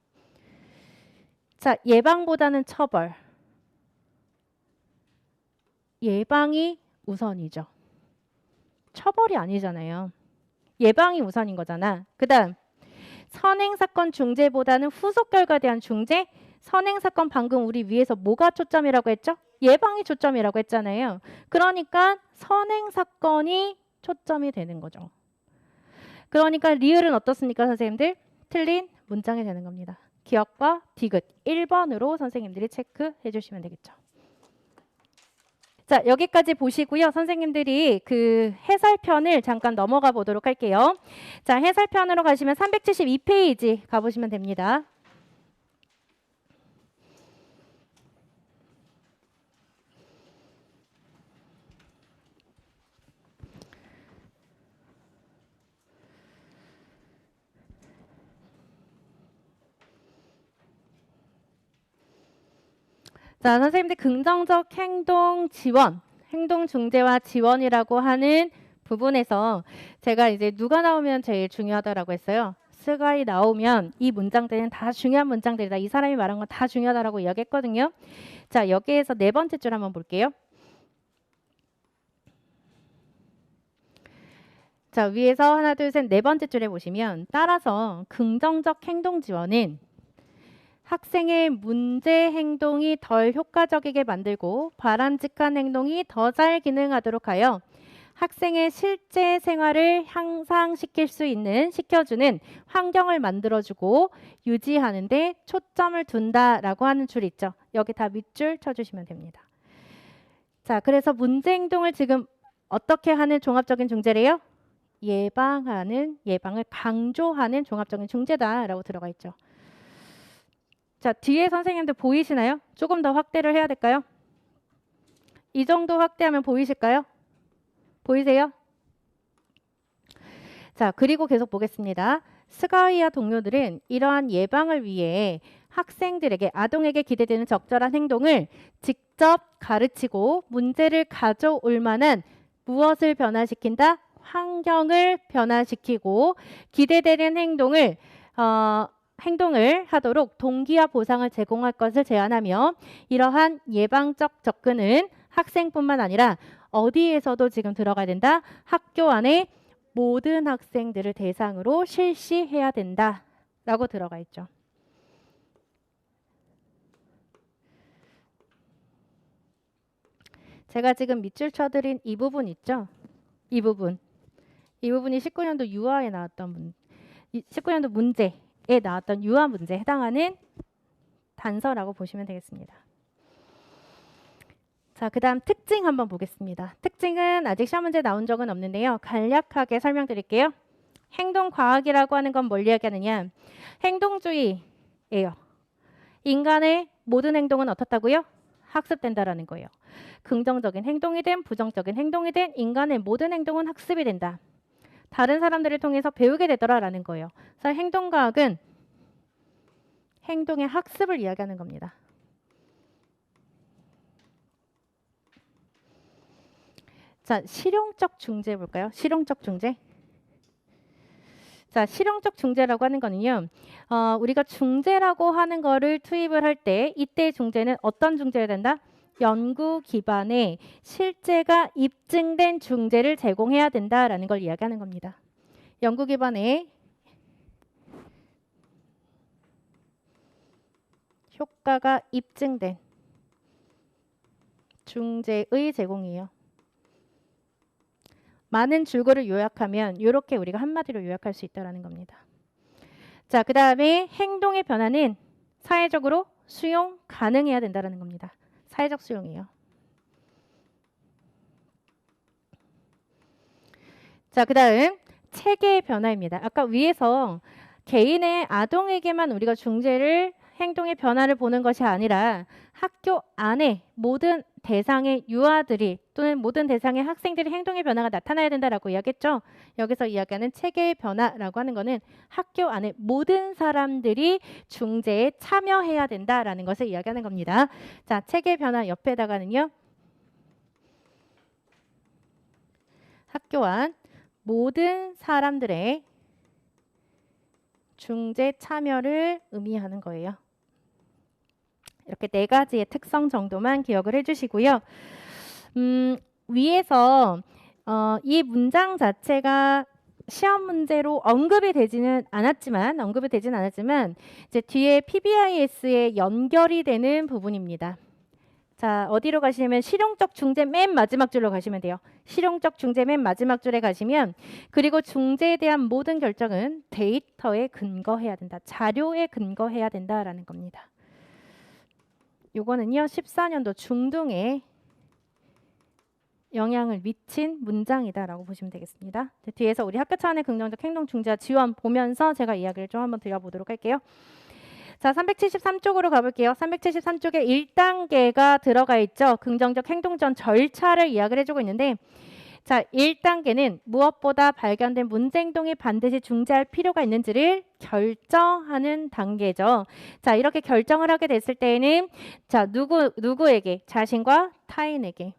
자, 예방보다는 처벌. 예방이 우선이죠. 처벌이 아니잖아요. 예방이 우선인 거잖아. 그 다음 선행사건 중재보다는 후속 결과에 대한 중재. 선행사건 방금 우리 위에서 뭐가 초점이라고 했죠? 예방이 초점이라고 했잖아요. 그러니까 선행사건이 초점이 되는 거죠. 그러니까 리을은 어떻습니까, 선생님들? 틀린 문장이 되는 겁니다. 기억과 디귿 1번으로 선생님들이 체크해 주시면 되겠죠. 자, 여기까지 보시고요. 선생님들이 그 해설편을 잠깐 넘어가 보도록 할게요. 자, 해설편으로 가시면 372페이지 가보시면 됩니다. 자, 선생님들 긍정적 행동 지원, 행동 중재와 지원이라고 하는 부분에서 제가 이제 누가 나오면 제일 중요하다라고 했어요. 스가이 나오면 이 문장들은 다 중요한 문장들이다. 이 사람이 말한 건 다 중요하다라고 이야기했거든요. 자, 여기에서 네 번째 줄 한번 볼게요. 자, 위에서 하나, 둘, 셋, 네 번째 줄에 보시면 따라서 긍정적 행동 지원은 학생의 문제 행동이 덜 효과적이게 만들고 바람직한 행동이 더 잘 기능하도록 하여 학생의 실제 생활을 향상시킬 수 있는 시켜주는 환경을 만들어주고 유지하는 데 초점을 둔다라고 하는 줄 있죠. 여기 다 밑줄 쳐주시면 됩니다. 자, 그래서 문제 행동을 지금 어떻게 하는 종합적인 중재래요? 예방을 강조하는 종합적인 중재다라고 들어가 있죠. 자, 뒤에 선생님들 보이시나요? 조금 더 확대를 해야 될까요? 이 정도 확대하면 보이실까요? 보이세요? 자, 그리고 계속 보겠습니다. 스가이와 동료들은 이러한 예방을 위해 학생들에게, 아동에게 기대되는 적절한 행동을 직접 가르치고 문제를 가져올 만한 무엇을 변화시킨다? 환경을 변화시키고 기대되는 행동을 하도록 동기와 보상을 제공할 것을 제안하며 이러한 예방적 접근은 학생뿐만 아니라 어디에서도 지금 들어가야 된다? 학교 안에 모든 학생들을 대상으로 실시해야 된다라고 들어가 있죠. 제가 지금 밑줄 쳐드린 이 부분 있죠? 이 부분이 19년도 유아에 나왔던 19년도 문제에 나왔던 유아 문제에 해당하는 단서라고 보시면 되겠습니다. 자, 그 다음 특징 한번 보겠습니다. 특징은 아직 시험 문제 나온 적은 없는데요. 간략하게 설명드릴게요. 행동과학이라고 하는 건 뭘 이야기하느냐? 행동주의예요. 인간의 모든 행동은 어떻다고요? 학습된다라는 거예요. 긍정적인 행동이든 부정적인 행동이든 인간의 모든 행동은 학습이 된다. 다른 사람들을 통해서 배우게 되더라라는 거예요. 그래서 행동과학은 행동의 학습을 이야기하는 겁니다. 자, 실용적 중재 볼까요? 실용적 중재. 자, 실용적 중재라고 하는 거는요. 우리가 중재라고 하는 거를 투입을 할 때 이때 중재는 어떤 중재여야 된다? 연구 기반의 실제가 입증된 중재를 제공해야 된다라는 걸 이야기하는 겁니다. 연구 기반의 효과가 입증된 중재의 제공이에요. 많은 줄거를 요약하면 이렇게 우리가 한마디로 요약할 수 있다는 겁니다. 자, 그 다음에 행동의 변화는 사회적으로 수용 가능해야 된다는 겁니다. 사회적 수용이에요. 자, 그 다음 체계의 변화입니다. 아까 위에서 개인의 아동에게만 우리가 중재를 행동의 변화를 보는 것이 아니라 학교 안에 모든 대상의 유아들이 또는 모든 대상의 학생들이 행동의 변화가 나타나야 된다라고 이야기했죠. 여기서 이야기하는 체계의 변화라고 하는 것은 학교 안에 모든 사람들이 중재에 참여해야 된다라는 것을 이야기하는 겁니다. 자, 체계의 변화 옆에다가는요. 학교 안 모든 사람들의 중재 참여를 의미하는 거예요. 이렇게 네 가지의 특성 정도만 기억을 해주시고요. 위에서 이 문장 자체가 시험 문제로 언급이 되지는 않았지만 이제 뒤에 PBIS에 연결이 되는 부분입니다. 자, 어디로 가시냐면 실용적 중재 맨 마지막 줄로 가시면 돼요. 실용적 중재 맨 마지막 줄에 가시면 그리고 중재에 대한 모든 결정은 데이터에 근거해야 된다. 자료에 근거해야 된다라는 겁니다. 요거는요. 14년도 중등에 영향을 미친 문장이다라고 보시면 되겠습니다. 뒤에서 우리 학교 차 안의 긍정적 행동 중재와 지원 보면서 제가 이야기를 좀 한번 드려보도록 할게요. 자, 373쪽으로 가볼게요. 373쪽에 1단계가 들어가 있죠. 긍정적 행동 전 절차를 이야기를 해주고 있는데, 자, 1단계는 무엇보다 발견된 문제 행동이 반드시 중재할 필요가 있는지를 결정하는 단계죠. 자, 이렇게 결정을 하게 됐을 때에는 자, 누구에게? 자신과 타인에게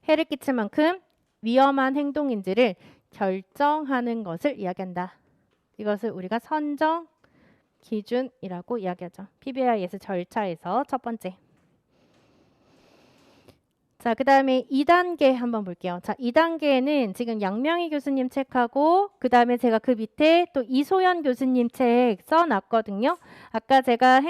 해를 끼칠 만큼 위험한 행동인지를 결정하는 것을 이야기한다. 이것을 우리가 선정 기준이라고 이야기하죠. PBIS 절차에서 첫 번째. 자, 그 다음에 2단계 한번 볼게요. 자, 2단계는 지금 양명희 교수님 책하고 그 다음에 제가 그 밑에 또 이소연 교수님 책 써놨거든요. 아까 제가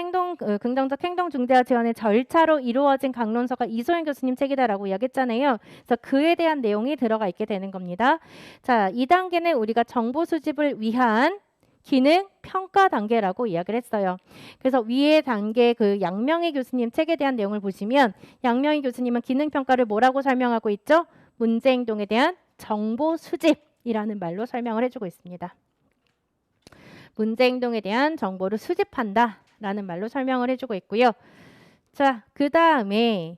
긍정적 행동 중재와 지원의 절차로 이루어진 강론서가 이소연 교수님 책이다라고 이야기했잖아요. 그래서 그에 대한 내용이 들어가 있게 되는 겁니다. 자, 2단계는 우리가 정보 수집을 위한 기능 평가 단계라고 이야기를 했어요. 그래서 위의 단계 그 양명희 교수님 책에 대한 내용을 보시면 양명희 교수님은 기능 평가를 뭐라고 설명하고 있죠? 문제 행동에 대한 정보 수집이라는 말로 설명을 해주고 있습니다. 문제 행동에 대한 정보를 수집한다라는 말로 설명을 해주고 있고요. 자, 그 다음에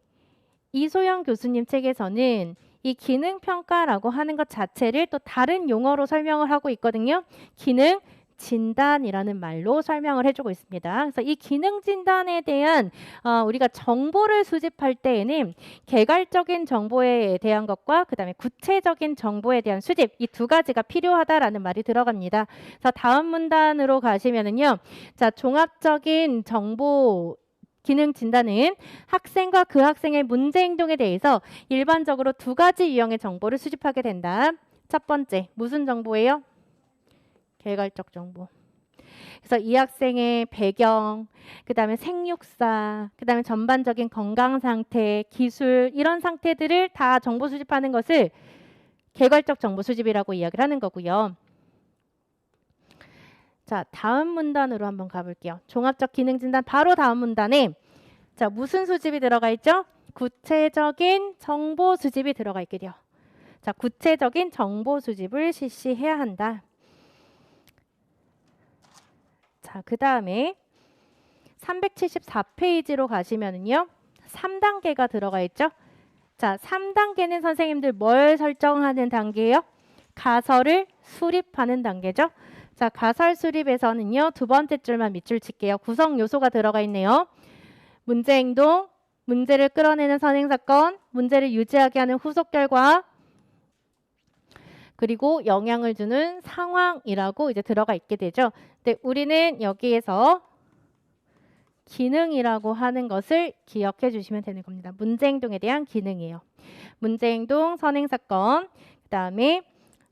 이소영 교수님 책에서는 이 기능 평가라고 하는 것 자체를 또 다른 용어로 설명을 하고 있거든요. 기능 진단이라는 말로 설명을 해주고 있습니다. 그래서 이 기능 진단에 대한 우리가 정보를 수집할 때에는 개괄적인 정보에 대한 것과 그 다음에 구체적인 정보에 대한 수집 이 두 가지가 필요하다라는 말이 들어갑니다. 그래서 다음 문단으로 가시면은요, 자 종합적인 정보 기능 진단은 학생과 그 학생의 문제 행동에 대해서 일반적으로 두 가지 유형의 정보를 수집하게 된다. 첫 번째 무슨 정보예요? 개괄적 정보. 그래서 이 학생의 배경, 그 다음에 생육사, 그 다음에 전반적인 건강 상태, 기술 이런 상태들을 다 정보 수집하는 것을 개괄적 정보 수집이라고 이야기를 하는 거고요. 자, 다음 문단으로 한번 가볼게요. 종합적 기능 진단 바로 다음 문단에 자, 무슨 수집이 들어가 있죠? 구체적인 정보 수집이 들어가 있게 돼요. 자, 구체적인 정보 수집을 실시해야 한다. 자, 그 다음에 374페이지로 가시면은요. 3단계가 들어가 있죠. 자, 3단계는 선생님들 뭘 설정하는 단계예요? 가설을 수립하는 단계죠. 자, 가설 수립에서는요. 두 번째 줄만 밑줄 칠게요. 구성 요소가 들어가 있네요. 문제 행동, 문제를 끌어내는 선행 사건, 문제를 유지하게 하는 후속 결과, 그리고 영향을 주는 상황이라고 이제 들어가 있게 되죠. 근데 우리는 여기에서 기능이라고 하는 것을 기억해 주시면 되는 겁니다. 문제 행동에 대한 기능이에요. 문제 행동, 선행 사건, 그 다음에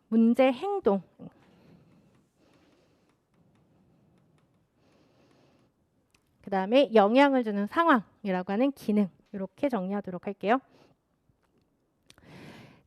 문제 행동. 그 다음에 영향을 주는 상황이라고 하는 기능. 이렇게 정리하도록 할게요.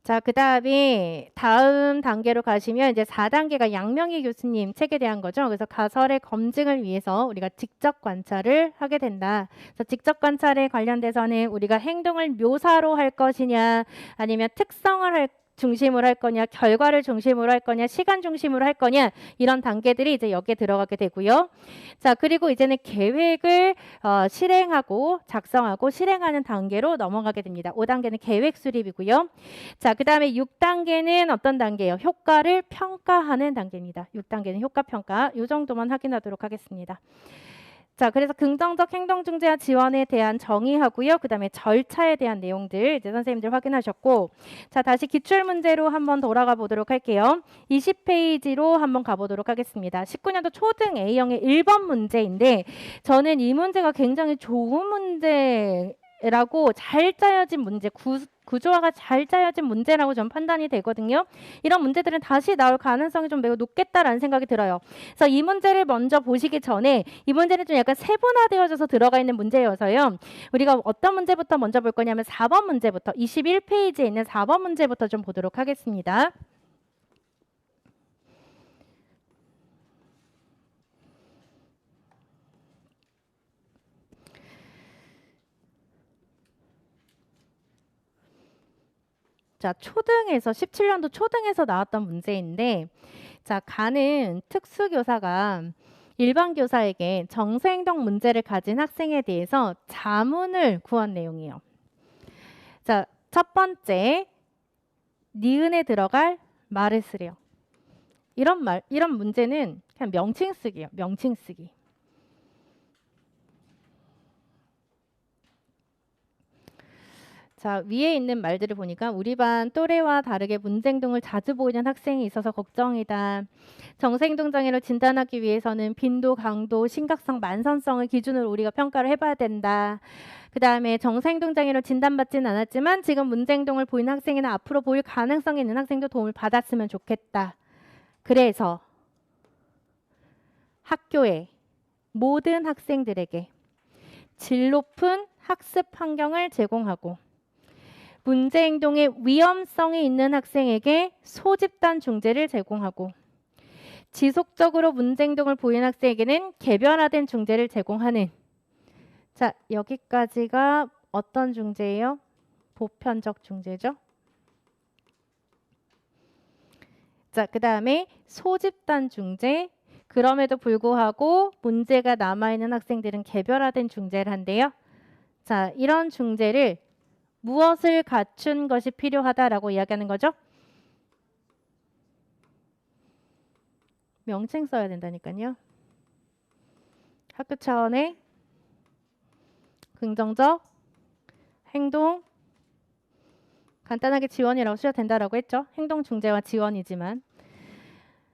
자, 그 다음에 다음 단계로 가시면 이제 4단계가 양명희 교수님 책에 대한 거죠. 그래서 가설의 검증을 위해서 우리가 직접 관찰을 하게 된다. 그래서 직접 관찰에 관련돼서는 우리가 행동을 묘사로 할 것이냐, 아니면 특성을 중심으로 할 거냐, 결과를 중심으로 할 거냐, 시간 중심으로 할 거냐, 이런 단계들이 이제 여기에 들어가게 되고요. 자, 그리고 이제는 계획을 실행하고 작성하고 실행하는 단계로 넘어가게 됩니다. 5단계는 계획 수립이고요. 자, 그 다음에 6단계는 어떤 단계예요? 효과를 평가하는 단계입니다. 6단계는 효과 평가. 이 정도만 확인하도록 하겠습니다. 자, 그래서 긍정적 행동 중재와 지원에 대한 정의하고요. 그 다음에 절차에 대한 내용들 이제 선생님들 확인하셨고, 자, 다시 기출 문제로 한번 돌아가 보도록 할게요. 20페이지로 한번 가보도록 하겠습니다. 19년도 초등 A형의 1번 문제인데, 저는 이 문제가 굉장히 좋은 문제라고 잘 짜여진 문제, 구조화가 잘 짜여진 문제라고 좀 판단이 되거든요. 이런 문제들은 다시 나올 가능성이 좀 매우 높겠다라는 생각이 들어요. 그래서 이 문제를 먼저 보시기 전에 이 문제는 좀 약간 세분화되어져서 들어가 있는 문제여서요. 우리가 어떤 문제부터 먼저 볼 거냐면 4번 문제부터 21페이지에 있는 4번 문제부터 좀 보도록 하겠습니다. 자, 초등에서 17년도 초등에서 나왔던 문제인데 자, 가는 특수교사가 일반 교사에게 정서행동 문제를 가진 학생에 대해서 자문을 구한 내용이에요. 자, 첫 번째, 니은에 들어갈 말을 쓰래요. 이런 문제는 그냥 명칭 쓰기예요. 명칭 쓰기. 자, 위에 있는 말들을 보니까 우리 반 또래와 다르게 문제행동을 자주 보이는 학생이 있어서 걱정이다. 정서행동 장애를 진단하기 위해서는 빈도, 강도, 심각성, 만선성을 기준으로 우리가 평가를 해봐야 된다. 그 다음에 정서행동 장애를 진단받지는 않았지만 지금 문제행동을 보이는 학생이나 앞으로 보일 가능성이 있는 학생도 도움을 받았으면 좋겠다. 그래서 학교의 모든 학생들에게 질 높은 학습 환경을 제공하고 문제행동의 위험성이 있는 학생에게 소집단 중재를 제공하고 지속적으로 문제행동을 보이는 학생에게는 개별화된 중재를 제공하는 자, 여기까지가 어떤 중재예요? 보편적 중재죠. 자, 그 다음에 소집단 중재. 그럼에도 불구하고 문제가 남아있는 학생들은 개별화된 중재를 한대요. 자, 이런 중재를 무엇을 갖춘 것이 필요하다라고 이야기하는 거죠? 명칭 써야 된다니까요. 학교 차원의 긍정적 행동, 간단하게 지원이라고 쓰셔도 된다라고 했죠. 행동 중재와 지원이지만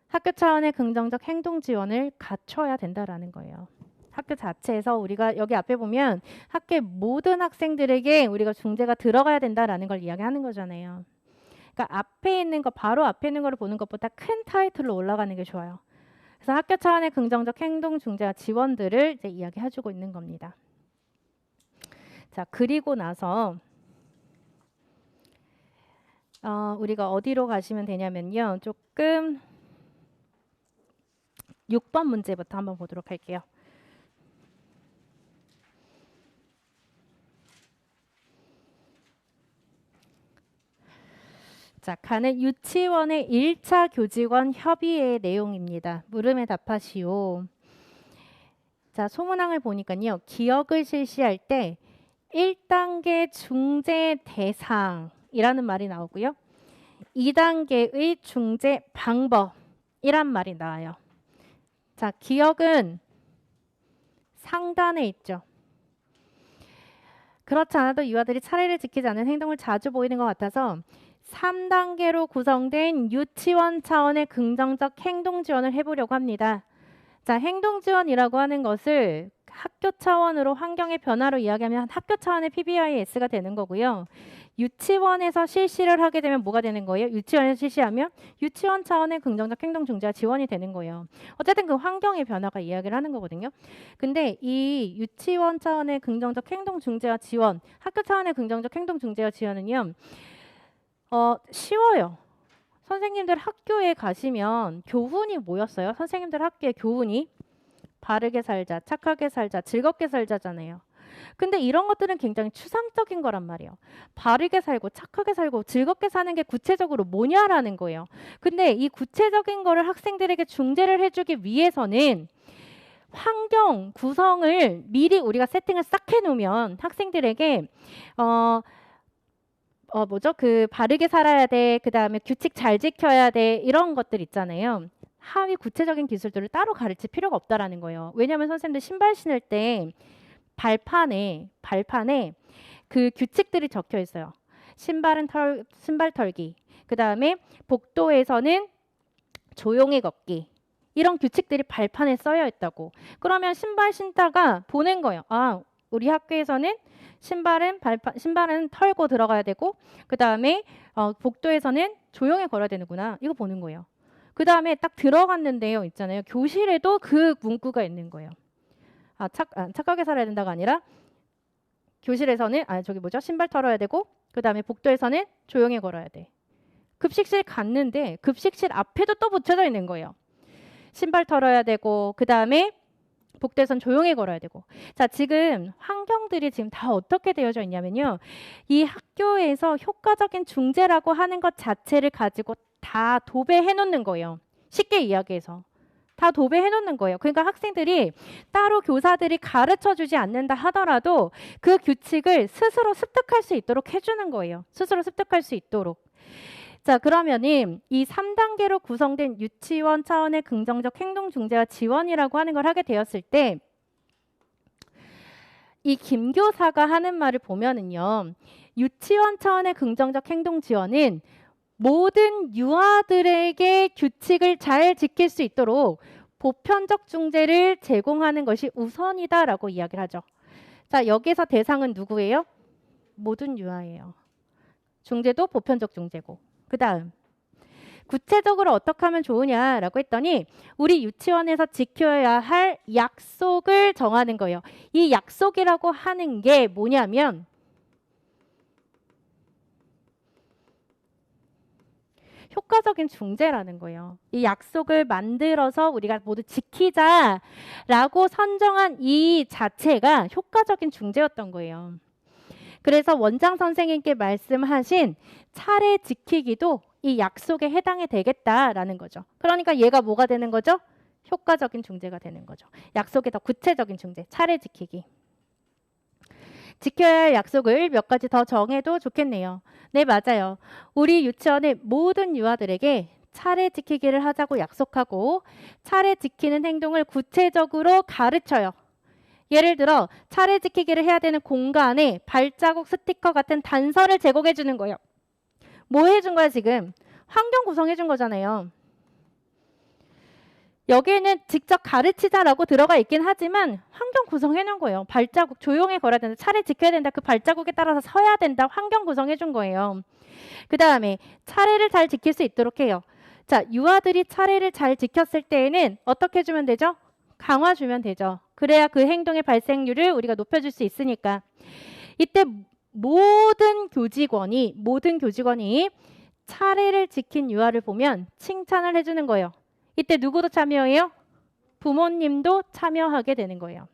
학교 차원의 긍정적 행동 지원을 갖춰야 된다라는 거예요. 학교 자체에서 우리가 여기 앞에 보면 학교의 모든 학생들에게 우리가 중재가 들어가야 된다라는 걸 이야기하는 거잖아요. 그러니까 앞에 있는 거, 바로 앞에 있는 거를 보는 것보다 큰 타이틀로 올라가는 게 좋아요. 그래서 학교 차원의 긍정적 행동 중재와 지원들을 이제 이야기해주고 있는 겁니다. 자, 그리고 나서 우리가 어디로 가시면 되냐면요. 조금 6번 문제부터 한번 보도록 할게요. 자, 가는 유치원의 1차 교직원 협의회 내용입니다. 물음에 답하시오. 자, 소문항을 보니까요. 기억을 실시할 때 1단계 중재 대상이라는 말이 나오고요. 2단계의 중재 방법이란 말이 나와요. 자, 기억은 상단에 있죠. 그렇지 않아도 유아들이 차례를 지키지 않는 행동을 자주 보이는 것 같아서 3단계로 구성된 유치원 차원의 긍정적 행동 지원을 해보려고 합니다. 자, 행동 지원이라고 하는 것을 학교 차원으로 환경의 변화로 이야기하면 학교 차원의 PBIS가 되는 거고요. 유치원에서 실시를 하게 되면 뭐가 되는 거예요? 유치원에서 실시하면 유치원 차원의 긍정적 행동 중재와 지원이 되는 거예요. 어쨌든 그 환경의 변화가 이야기를 하는 거거든요. 근데 이 유치원 차원의 긍정적 행동 중재와 지원, 학교 차원의 긍정적 행동 중재와 지원은요. 쉬워요. 선생님들 학교에 가시면 교훈이 뭐였어요? 선생님들 학교에 교훈이 바르게 살자, 착하게 살자, 즐겁게 살자잖아요. 근데 이런 것들은 굉장히 추상적인 거란 말이에요. 바르게 살고 착하게 살고 즐겁게 사는 게 구체적으로 뭐냐라는 거예요. 근데 이 구체적인 거를 학생들에게 중재를 해주기 위해서는 환경 구성을 미리 우리가 세팅을 싹 해놓으면 학생들에게 그 바르게 살아야 돼. 그 다음에 규칙 잘 지켜야 돼. 이런 것들 있잖아요. 하위 구체적인 기술들을 따로 가르칠 필요가 없다라는 거예요. 왜냐하면 선생님들 신발 신을 때 발판에 그 규칙들이 적혀 있어요. 신발 털기. 그 다음에 복도에서는 조용히 걷기. 이런 규칙들이 발판에 써여 있다고. 그러면 신발 신다가 보낸 거예요. 아, 우리 학교에서는 신발은 털고 들어가야 되고 그 다음에 복도에서는 조용히 걸어야 되는구나. 이거 보는 거예요. 그 다음에 딱 들어갔는데요. 있잖아요. 교실에도 그 문구가 있는 거예요. 착하게 살아야 된다가 아니라 교실에서는 신발 털어야 되고 그 다음에 복도에서는 조용히 걸어야 돼. 급식실 갔는데 급식실 앞에도 또 붙여져 있는 거예요. 신발 털어야 되고 그 다음에 복도에선 조용히 걸어야 되고. 자, 지금 환경들이 지금 다 어떻게 되어져 있냐면요. 이 학교에 학교에서 효과적인 중재라고 하는 것 자체를 가지고 다 도배해 놓는 거예요. 쉽게 이야기해서. 다 도배해 놓는 거예요. 그러니까 학생들이 따로 교사들이 가르쳐 주지 않는다 하더라도 그 규칙을 스스로 습득할 수 있도록 해주는 거예요. 스스로 습득할 수 있도록. 자, 그러면은 이 3단계로 구성된 유치원 차원의 긍정적 행동 중재와 지원이라고 하는 걸 하게 되었을 때 이 김 교사가 하는 말을 보면은요. 유치원 차원의 긍정적 행동 지원은 모든 유아들에게 규칙을 잘 지킬 수 있도록 보편적 중재를 제공하는 것이 우선이다라고 이야기를 하죠. 자, 여기서 대상은 누구예요? 모든 유아예요. 중재도 보편적 중재고. 그 다음 구체적으로 어떻게 하면 좋으냐라고 했더니 우리 유치원에서 지켜야 할 약속을 정하는 거예요. 이 약속이라고 하는 게 뭐냐면 효과적인 중재라는 거예요. 이 약속을 만들어서 우리가 모두 지키자라고 선정한 이 자체가 효과적인 중재였던 거예요. 그래서 원장 선생님께 말씀하신 차례 지키기도 이 약속에 해당이 되겠다라는 거죠. 그러니까 얘가 뭐가 되는 거죠? 효과적인 중재가 되는 거죠. 약속의 더 구체적인 중재, 차례 지키기. 지켜야 할 약속을 몇 가지 더 정해도 좋겠네요. 네, 맞아요. 우리 유치원의 모든 유아들에게 차례 지키기를 하자고 약속하고 차례 지키는 행동을 구체적으로 가르쳐요. 예를 들어 차례 지키기를 해야 되는 공간에 발자국 스티커 같은 단서를 제공해 주는 거예요. 뭐 해준 거야 지금? 환경 구성해 준 거잖아요. 여기에는 직접 가르치자라고 들어가 있긴 하지만 환경 구성해 놓은 거예요. 발자국 조용히 걸어야 된다. 차례 지켜야 된다. 그 발자국에 따라서 서야 된다. 환경 구성해 준 거예요. 그 다음에 차례를 잘 지킬 수 있도록 해요. 자, 유아들이 차례를 잘 지켰을 때에는 어떻게 해주면 되죠? 강화 주면 되죠. 그래야 그 행동의 발생률을 우리가 높여줄 수 있으니까. 이때 모든 교직원이 차례를 지킨 유아를 보면 칭찬을 해주는 거예요. 이때 누구도 참여해요? 부모님도 참여하게 되는 거예요.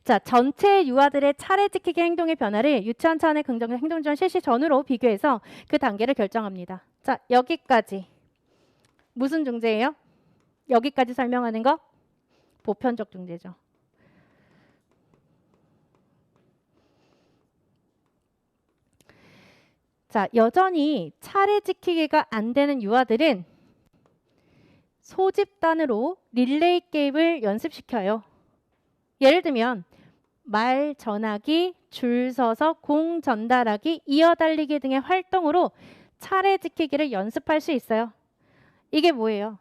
자, 전체 유아들의 차례 지키기 행동의 변화를 유치원 차원의 긍정적 행동 지원 실시 전후로 비교해서 그 단계를 결정합니다. 자, 여기까지. 무슨 중재예요? 여기까지 설명하는 거? 보편적 중재죠. 자, 여전히 차례 지키기가 안 되는 유아들은 소집단으로 릴레이 게임을 연습시켜요. 예를 들면 말 전하기, 줄 서서 공 전달하기, 이어달리기 등의 활동으로 차례 지키기를 연습할 수 있어요. 이게 뭐예요?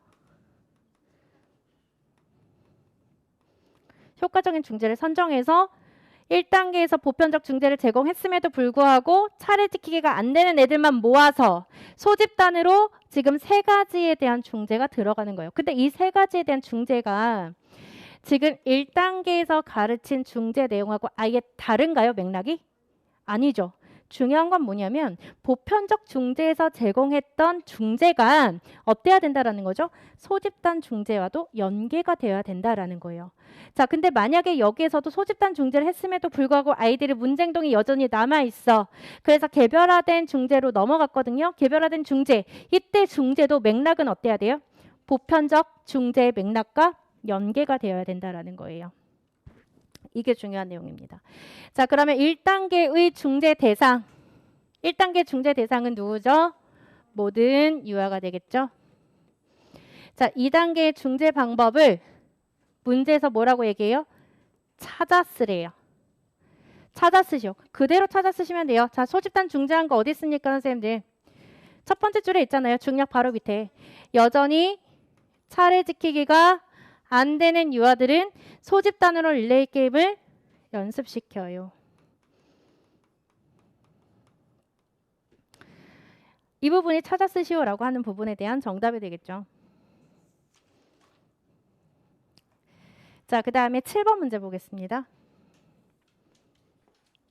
효과적인 중재를 선정해서 1단계에서 보편적 중재를 제공했음에도 불구하고 차례 지키기가 안 되는 애들만 모아서 소집단으로 지금 3가지에 대한 중재가 들어가는 거예요. 근데 이 3가지에 대한 중재가 지금 1단계에서 가르친 중재 내용하고 아예 다른가요? 맥락이? 아니죠. 중요한 건 뭐냐면 보편적 중재에서 제공했던 중재가 어때야 된다라는 거죠? 소집단 중재와도 연계가 되어야 된다라는 거예요. 자, 근데 만약에 여기에서도 소집단 중재를 했음에도 불구하고 아이들의 문제행동이 여전히 남아있어. 그래서 개별화된 중재로 넘어갔거든요. 개별화된 중재. 이때 중재도 맥락은 어때야 돼요? 보편적 중재의 맥락과 연계가 되어야 된다라는 거예요. 이게 중요한 내용입니다. 자, 그러면 1단계의 중재 대상. 1단계 중재 대상은 누구죠? 모든 유아가 되겠죠. 자, 2단계의 중재 방법을 문제에서 뭐라고 얘기해요? 찾아 쓰래요. 찾아 쓰시오. 그대로 찾아 쓰시면 돼요. 자, 소집단 중재한 거 어디 있습니까, 선생님들? 첫 번째 줄에 있잖아요. 중략 바로 밑에. 여전히 차례 지키기가 안 되는 유아들은 소집단으로 릴레이 게임을 연습시켜요. 이 부분이 찾아 쓰시오라고 하는 부분에 대한 정답이 되겠죠. 자, 그 다음에 7번 문제 보겠습니다.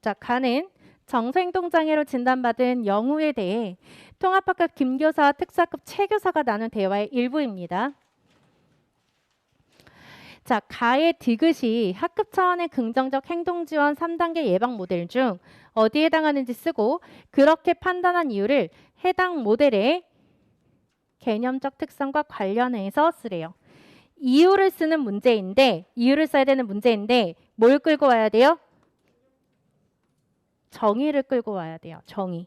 자, 가는 정서행동장애로 진단받은 영우에 대해 통합학급 김교사와 특사급 최교사가 나눈 대화의 일부입니다. 자, 가의 디귿이 학급 차원의 긍정적 행동 지원 3단계 예방 모델 중 어디에 해당하는지 쓰고 그렇게 판단한 이유를 해당 모델의 개념적 특성과 관련해서 쓰래요. 이유를 쓰는 문제인데, 이유를 써야 되는 문제인데 뭘 끌고 와야 돼요? 정의를 끌고 와야 돼요. 정의.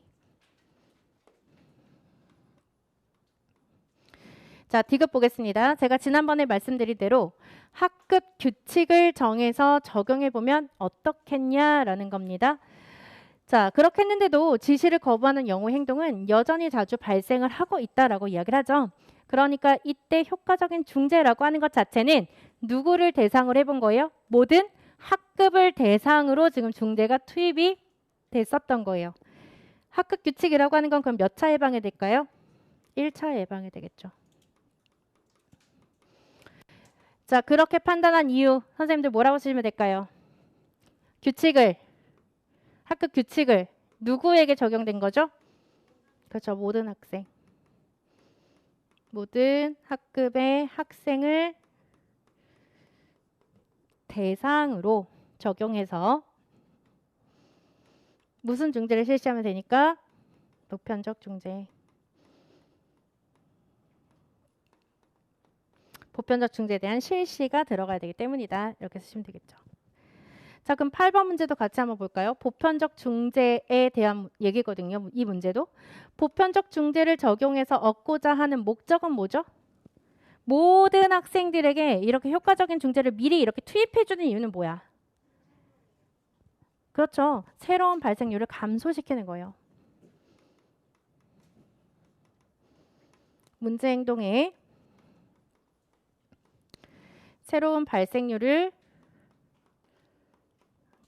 자, 디귿 보겠습니다. 제가 지난번에 말씀드린 대로 학급 규칙을 정해서 적용해 보면 어떻겠냐라는 겁니다. 자, 그렇게 했는데도 지시를 거부하는 영우 행동은 여전히 자주 발생을 하고 있다라고 이야기를 하죠. 그러니까 이때 효과적인 중재라고 하는 것 자체는 누구를 대상으로 해본 거예요? 모든 학급을 대상으로 지금 중재가 투입이 됐었던 거예요. 학급 규칙이라고 하는 건 그럼 몇 차 예방이 될까요? 1차 예방이 되겠죠. 자, 그렇게 판단한 이유 선생님들 뭐라고 쓰시면 될까요? 학급 규칙을 누구에게 적용된 거죠? 그렇죠. 모든 학생. 모든 학급의 학생을 대상으로 적용해서 무슨 중재를 실시하면 되니까? 보편적 중재. 보편적 중재에 대한 실시가 들어가야 되기 때문이다. 이렇게 쓰시면 되겠죠. 자, 그럼 8번 문제도 같이 한번 볼까요? 보편적 중재에 대한 얘기거든요. 이 문제도. 보편적 중재를 적용해서 얻고자 하는 목적은 뭐죠? 모든 학생들에게 이렇게 효과적인 중재를 미리 이렇게 투입해주는 이유는 뭐야? 그렇죠. 새로운 발생률을 감소시키는 거예요. 문제 행동에 새로운 발생률을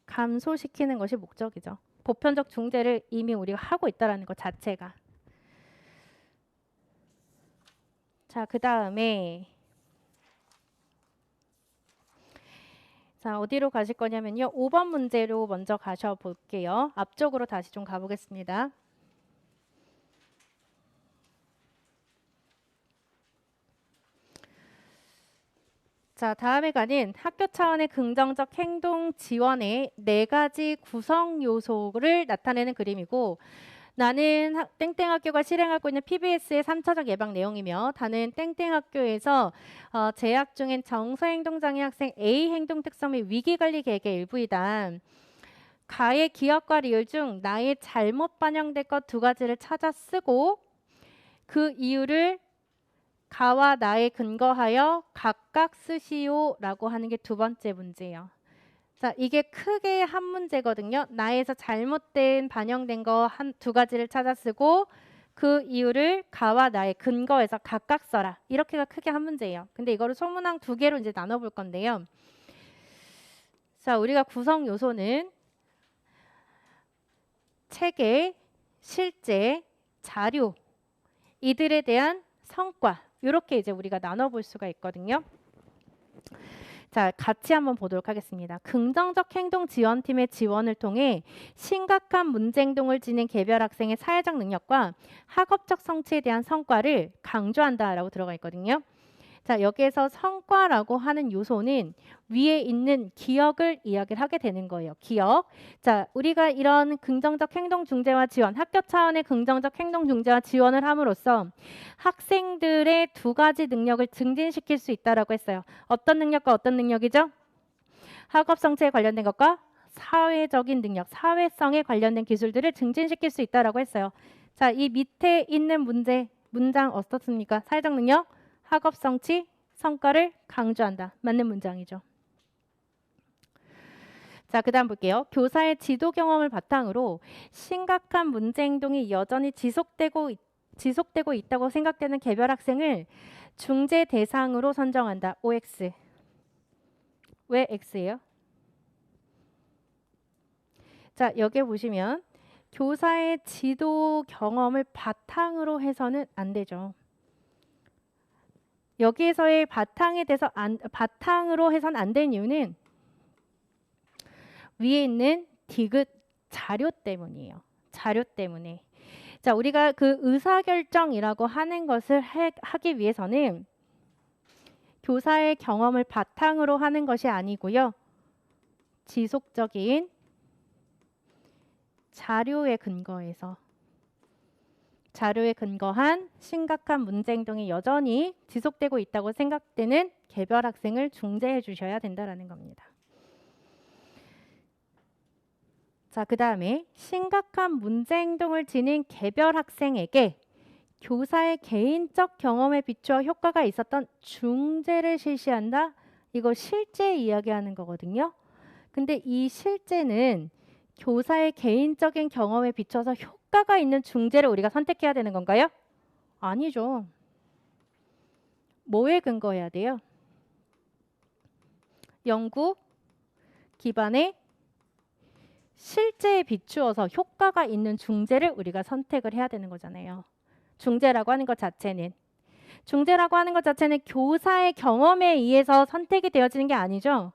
감소시키는 것이 목적이죠. 보편적 중재를 이미 우리가 하고 있다는 것 자체가. 자, 그 다음에 자, 어디로 가실 거냐면요. 5번 문제로 먼저 가셔볼게요. 앞쪽으로 다시 좀 가보겠습니다. 자, 다음에 가는 학교 차원의 긍정적 행동 지원의 4가지 구성 요소를 나타내는 그림이고 나는 땡땡 학교가 실행하고 있는 PBS의 3차적 예방 내용이며 다는 땡땡 학교에서 재학 중인 정서행동장애 학생 A 행동 특성 및 위기관리 계획의 일부이다. 가의 기억과 리을 중 나의 잘못 반영될 것 2가지를 찾아 쓰고 그 이유를 가와 나에 근거하여 각각 쓰시오라고 하는 게 2번째 문제예요. 자, 이게 크게 한 문제거든요. 나에서 잘못된 반영된 거 2가지를 찾아 쓰고 그 이유를 가와 나의 근거에서 각각 써라. 이렇게가 크게 한 문제예요. 근데 이거를 소문항 2개로 이제 나눠볼 건데요. 자, 우리가 구성 요소는 체계, 실제, 자료, 이들에 대한 성과 이렇게 이제 우리가 나눠볼 수가 있거든요. 자, 같이 한번 보도록 하겠습니다. 긍정적 행동 지원팀의 지원을 통해 심각한 문제 행동을 지닌 개별 학생의 사회적 능력과 학업적 성취에 대한 성과를 강조한다라고 들어가 있거든요. 자, 여기에서 성과라고 하는 요소는 위에 있는 기억을 이야기를 하게 되는 거예요. 기억. 자, 우리가 이런 긍정적 행동 중재와 지원, 학교 차원의 긍정적 행동 중재와 지원을 함으로써 학생들의 2가지 능력을 증진시킬 수 있다라고 했어요. 어떤 능력과 어떤 능력이죠? 학업 성취에 관련된 것과 사회적인 능력, 사회성에 관련된 기술들을 증진시킬 수 있다라고 했어요. 자, 이 밑에 있는 문장 어떻습니까? 사회적 능력, 학업 성취, 성과를 강조한다. 맞는 문장이죠. 자, 그 다음 볼게요. 교사의 지도 경험을 바탕으로 심각한 문제 행동이 여전히 지속되고 있다고 생각되는 개별 학생을 중재 대상으로 선정한다. OX. 왜 X예요? 자, 여기 보시면 교사의 지도 경험을 바탕으로 해서는 안 되죠. 여기에서의 바탕으로 해서는 안 되는 이유는 위에 있는 디귿 자료 때문이에요. 자료 때문에. 자, 우리가 그 의사결정이라고 하는 것을 하기 위해서는 교사의 경험을 바탕으로 하는 것이 아니고요. 지속적인 자료에 근거한 심각한 문제 행동이 여전히 지속되고 있다고 생각되는 개별 학생을 중재해 주셔야 된다는 겁니다. 자, 그 다음에 심각한 문제 행동을 지닌 개별 학생에게 교사의 개인적 경험에 비추어 효과가 있었던 중재를 실시한다. 이거 실제 이야기하는 거거든요. 근데 이 실제는 교사의 개인적인 경험에 비춰서 효과가 있는 중재를 우리가 선택해야 되는 건가요? 아니죠. 뭐에 근거해야 돼요? 연구 기반의 실제에 비추어서 효과가 있는 중재를 우리가 선택을 해야 되는 거잖아요. 중재라고 하는 것 자체는 교사의 경험에 의해서 선택이 되어지는 게 아니죠.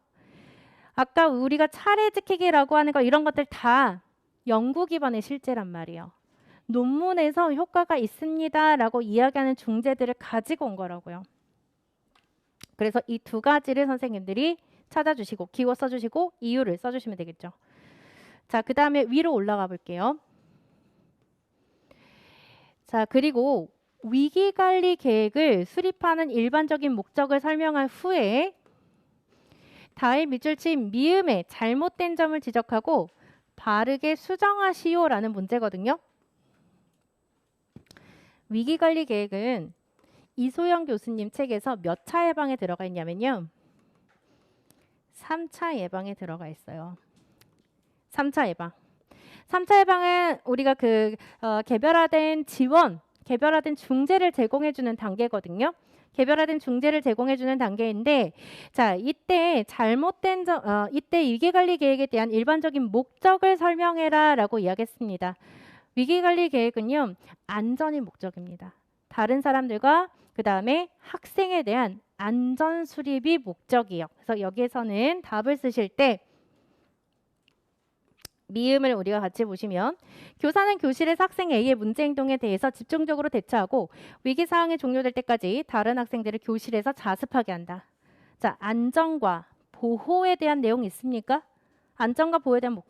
아까 우리가 차례 지키기라고 하는 거 이런 것들 다 연구 기반의 실제란 말이에요. 논문에서 효과가 있습니다라고 이야기하는 중재들을 가지고 온 거라고요. 그래서 이 두 가지를 선생님들이 찾아주시고 기호 써주시고 이유를 써주시면 되겠죠. 자, 그 다음에 위로 올라가 볼게요. 자, 그리고 위기관리 계획을 수립하는 일반적인 목적을 설명한 후에 다의 밑줄 친 미음의 잘못된 점을 지적하고 바르게 수정하시오라는 문제거든요. 위기관리 계획은 이소영 교수님 책에서 몇 차 예방에 들어가 있냐면요. 3차 예방에 들어가 있어요. 3차 예방. 3차 예방은 우리가 개별화된 지원, 개별화된 중재를 제공해주는 단계거든요. 개별화된 중재를 제공해주는 단계인데, 자, 이때 잘못된 이때 위기관리 계획에 대한 일반적인 목적을 설명해라라고 이야기했습니다. 위기관리 계획은요, 안전이 목적입니다. 다른 사람들과 그 다음에 학생에 대한 안전 수립이 목적이에요. 그래서 여기에서는 답을 쓰실 때 미음을 우리가 같이 보시면 교사는 교실에서 학생 A의 문제 행동에 대해서 집중적으로 대처하고 위기 상황이 종료될 때까지 다른 학생들을 교실에서 자습하게 한다. 자, 안전과 보호에 대한 내용 있습니까? 안전과 보호에 대한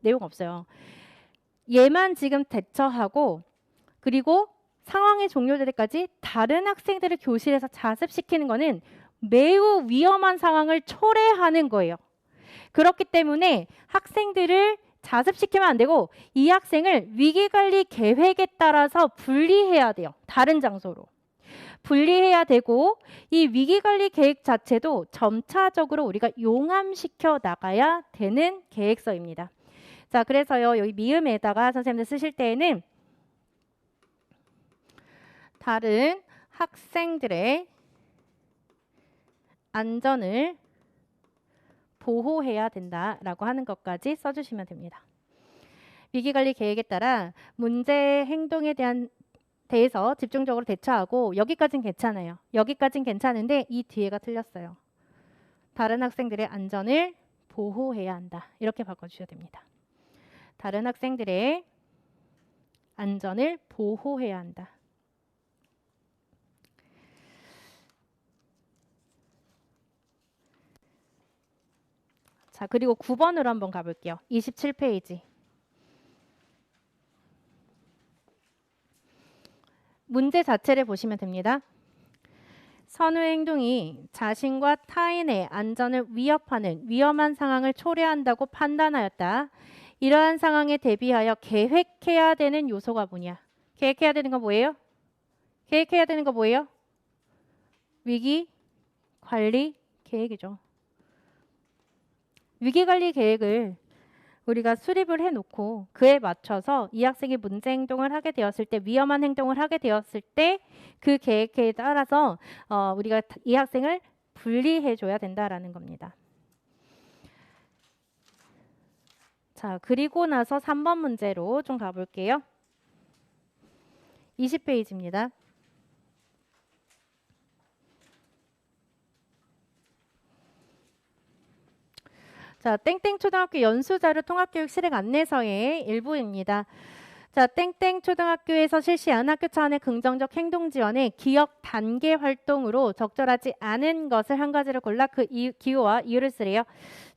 내용 없어요. 얘만 지금 대처하고 그리고 상황이 종료될 때까지 다른 학생들을 교실에서 자습시키는 거는 매우 위험한 상황을 초래하는 거예요. 그렇기 때문에 학생들을 자습시키면 안 되고 이 학생을 위기관리 계획에 따라서 분리해야 돼요. 다른 장소로. 분리해야 되고 이 위기관리 계획 자체도 점차적으로 우리가 용암시켜 나가야 되는 계획서입니다. 자, 그래서요. 여기 미음에다가 선생님들 쓰실 때에는 다른 학생들의 안전을 보호해야 된다라고 하는 것까지 써주시면 됩니다. 위기관리 계획에 따라 문제 행동에 대해서 집중적으로 대처하고 여기까지는 괜찮아요. 여기까지는 괜찮은데 이 뒤에가 틀렸어요. 다른 학생들의 안전을 보호해야 한다. 이렇게 바꿔주셔야 됩니다. 다른 학생들의 안전을 보호해야 한다. 자, 그리고 9번으로 한번 가볼게요. 27페이지. 문제 자체를 보시면 됩니다. 선우의 행동이 자신과 타인의 안전을 위협하는 위험한 상황을 초래한다고 판단하였다. 이러한 상황에 대비하여 계획해야 되는 요소가 뭐냐? 계획해야 되는 거 뭐예요? 계획해야 되는 거 뭐예요? 위기 관리 계획이죠. 위기관리 계획을 우리가 수립을 해놓고 그에 맞춰서 이 학생이 문제 행동을 하게 되었을 때 위험한 행동을 하게 되었을 때 그 계획에 따라서 우리가 이 학생을 분리해줘야 된다라는 겁니다. 자, 그리고 나서 3번 문제로 좀 가볼게요. 20페이지입니다. 자, 땡땡초등학교 연수자료 통합교육 실행 안내서의 일부입니다. 자, 땡땡 초등학교에서 실시한 학교 차원의 긍정적 행동 지원의 기억 단계 활동으로 적절하지 않은 것을 한 가지를 골라 그 기호와 이유를 쓰래요.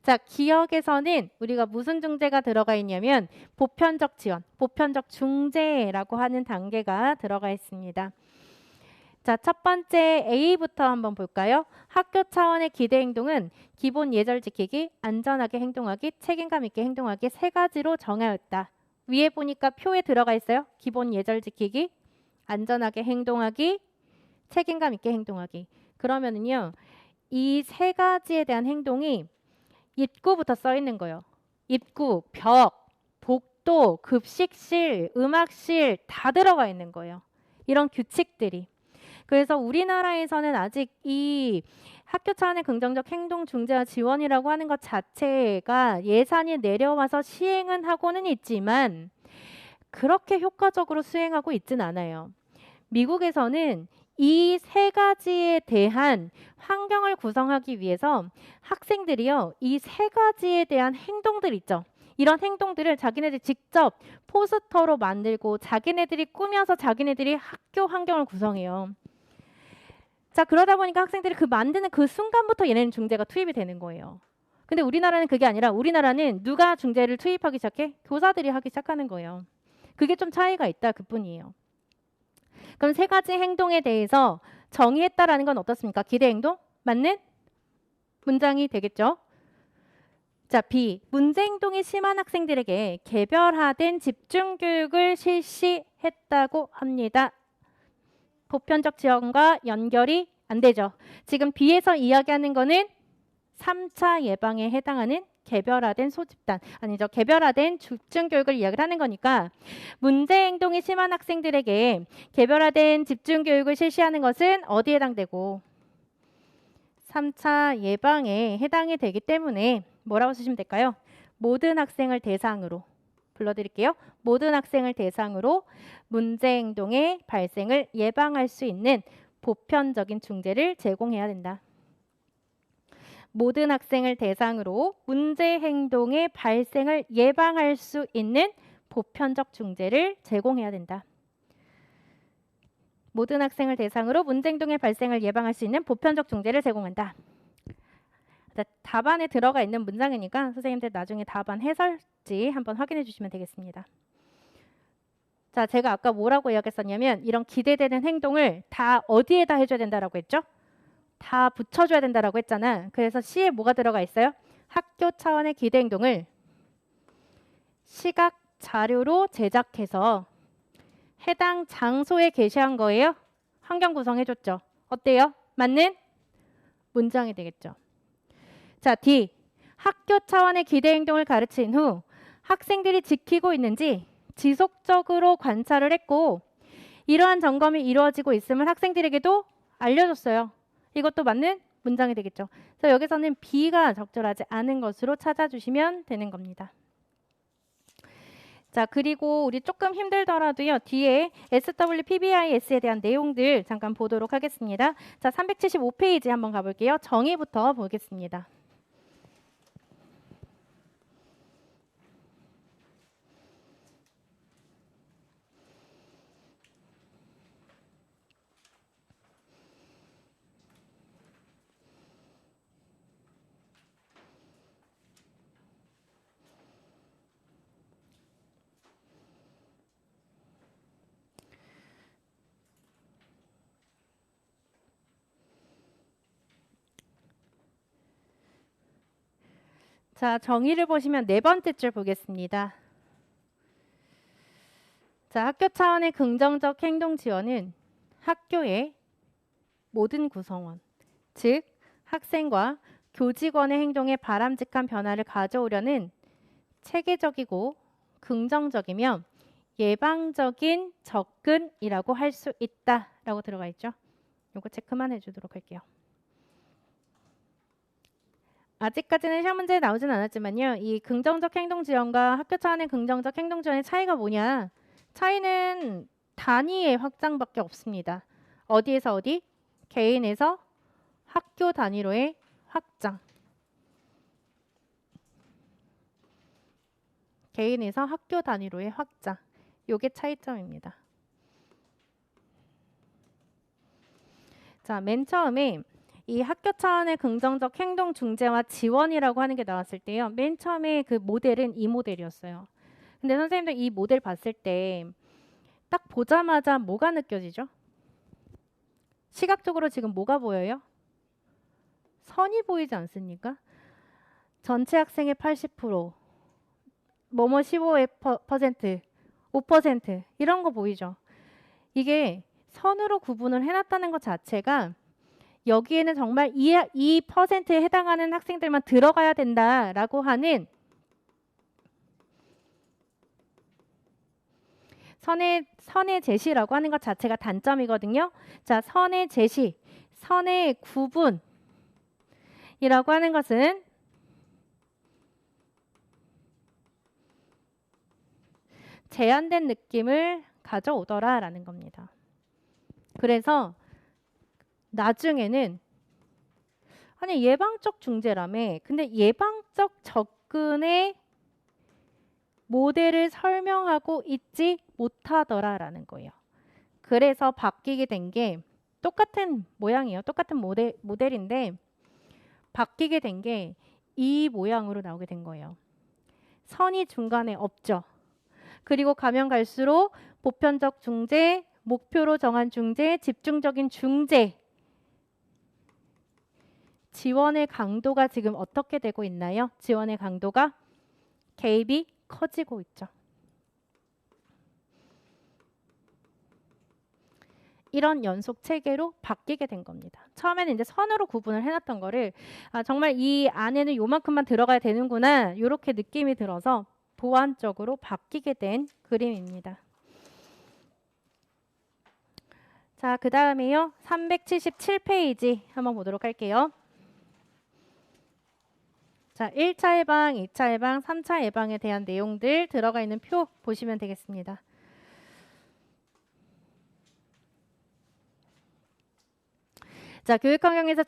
자, 기억에서는 우리가 무슨 중재가 들어가 있냐면 보편적 지원, 보편적 중재라고 하는 단계가 들어가 있습니다. 자, 첫 번째 A부터 한번 볼까요? 학교 차원의 기대 행동은 기본 예절 지키기, 안전하게 행동하기, 책임감 있게 행동하기 세 가지로 정하였다. 위에 보니까 표에 들어가 있어요. 기본 예절 지키기, 안전하게 행동하기, 책임감 있게 행동하기. 그러면은요, 이 세 가지에 대한 행동이 입구부터 써 있는 거예요. 입구, 벽, 복도, 급식실, 음악실 다 들어가 있는 거예요. 이런 규칙들이. 그래서 우리나라에서는 아직 이 학교 차원의 긍정적 행동 중재와 지원이라고 하는 것 자체가 예산이 내려와서 시행은 하고는 있지만 그렇게 효과적으로 수행하고 있진 않아요. 미국에서는 이 세 가지에 대한 환경을 구성하기 위해서 학생들이요, 이 세 가지에 대한 행동들 있죠. 이런 행동들을 자기네들이 직접 포스터로 만들고 자기네들이 꾸며서 자기네들이 학교 환경을 구성해요. 자, 그러다 보니까 학생들이 그 만드는 그 순간부터 얘네는 중재가 투입이 되는 거예요. 근데 우리나라는 그게 아니라 우리나라는 누가 중재를 투입하기 시작해? 교사들이 하기 시작하는 거예요. 그게 좀 차이가 있다 그뿐이에요. 그럼 세 가지 행동에 대해서 정의했다라는 건 어떻습니까? 기대 행동? 맞는 문장이 되겠죠? 자, B. 문제 행동이 심한 학생들에게 개별화된 집중 교육을 실시했다고 합니다. 보편적 지원과 연결이 안 되죠. 지금 B에서 이야기하는 거는 3차 예방에 해당하는 개별화된 소집단, 아니죠. 개별화된 집중 교육을 이야기를 하는 거니까 문제 행동이 심한 학생들에게 개별화된 집중 교육을 실시하는 것은 어디에 해당되고 3차 예방에 해당이 되기 때문에 뭐라고 쓰시면 될까요? 모든 학생을 대상으로 불러드릴게요. 모든 학생을 대상으로 문제 행동의 발생을 예방할 수 있는 보편적인 중재를 제공해야 된다. 모든 학생을 대상으로 문제 행동의 발생을 예방할 수 있는 보편적 중재를 제공해야 된다. 모든 학생을 대상으로 문제 행동의 발생을 예방할 수 있는 보편적 중재를 제공한다. 답안에 들어가 있는 문장이니까 선생님들 나중에 답안 해설지 한번 확인해 주시면 되겠습니다. 자, 제가 아까 뭐라고 이야기했었냐면 이런 기대되는 행동을 다 어디에다 해줘야 된다라고 했죠? 다 붙여줘야 된다라고 했잖아. 그래서 C에 뭐가 들어가 있어요? 학교 차원의 기대 행동을 시각 자료로 제작해서 해당 장소에 게시한 거예요. 환경 구성해줬죠. 어때요? 맞는 문장이 되겠죠. 자, D. 학교 차원의 기대 행동을 가르친 후 학생들이 지키고 있는지 지속적으로 관찰을 했고 이러한 점검이 이루어지고 있음을 학생들에게도 알려줬어요. 이것도 맞는 문장이 되겠죠. 그래서 여기서는 B가 적절하지 않은 것으로 찾아주시면 되는 겁니다. 자, 그리고 우리 조금 힘들더라도요. 뒤에 SWPBIS에 대한 내용들 잠깐 보도록 하겠습니다. 자, 375페이지 한번 가볼게요. 정의부터 보겠습니다. 자, 정의를 보시면 네 번째 줄 보겠습니다. 자, 학교 차원의 긍정적 행동 지원은 학교의 모든 구성원, 즉 학생과 교직원의 행동에 바람직한 변화를 가져오려는 체계적이고 긍정적이며 예방적인 접근이라고 할 수 있다라고 들어가 있죠. 요거 체크만 해주도록 할게요. 아직까지는 시험 문제에 나오진 않았지만요. 이 긍정적 행동 지원과 학교 차원의 긍정적 행동 지원의 차이가 뭐냐? 차이는 단위의 확장밖에 없습니다. 어디에서 어디? 개인에서 학교 단위로의 확장. 개인에서 학교 단위로의 확장. 요게 차이점입니다. 자, 맨 처음에 이 학교 차원의 긍정적 행동 중재와 지원이라고 하는 게 나왔을 때요. 맨 처음에 그 모델은 이 모델이었어요. 근데 선생님들 이 모델 봤을 때 딱 보자마자 뭐가 느껴지죠? 시각적으로 지금 뭐가 보여요? 선이 보이지 않습니까? 전체 학생의 80%, 뭐뭐 15% 5% 이런 거 보이죠? 이게 선으로 구분을 해놨다는 것 자체가 여기에는 정말 이 퍼센트에 해당하는 학생들만 들어가야 된다라고 하는 선의 제시라고 하는 것 자체가 단점이거든요. 자, 선의 제시, 선의 구분이라고 하는 것은 제한된 느낌을 가져오더라라는 겁니다. 그래서 나중에는 아니 예방적 중재라며 근데 예방적 접근의 모델을 설명하고 있지 못하더라라는 거예요. 그래서 바뀌게 된 게 똑같은 모양이에요. 똑같은 모델인데 바뀌게 된 게 이 모양으로 나오게 된 거예요. 선이 중간에 없죠. 그리고 가면 갈수록 보편적 중재, 목표로 정한 중재, 집중적인 중재 지원의 강도가 지금 어떻게 되고 있나요? 지원의 강도가 개입이 커지고 있죠. 이런 연속 체계로 바뀌게 된 겁니다. 처음에는 이제 선으로 구분을 해놨던 거를 정말 이 안에는 요만큼만 들어가야 되는구나 이렇게 느낌이 들어서 보완적으로 바뀌게 된 그림입니다. 자, 그 다음에요. 377페이지 한번 보도록 할게요. 자, 1차 예방, 2차 예방, 3차 예방에 대한 내용들 들어가 있는 표 보시면 되겠습니다. 자, 교육환경에서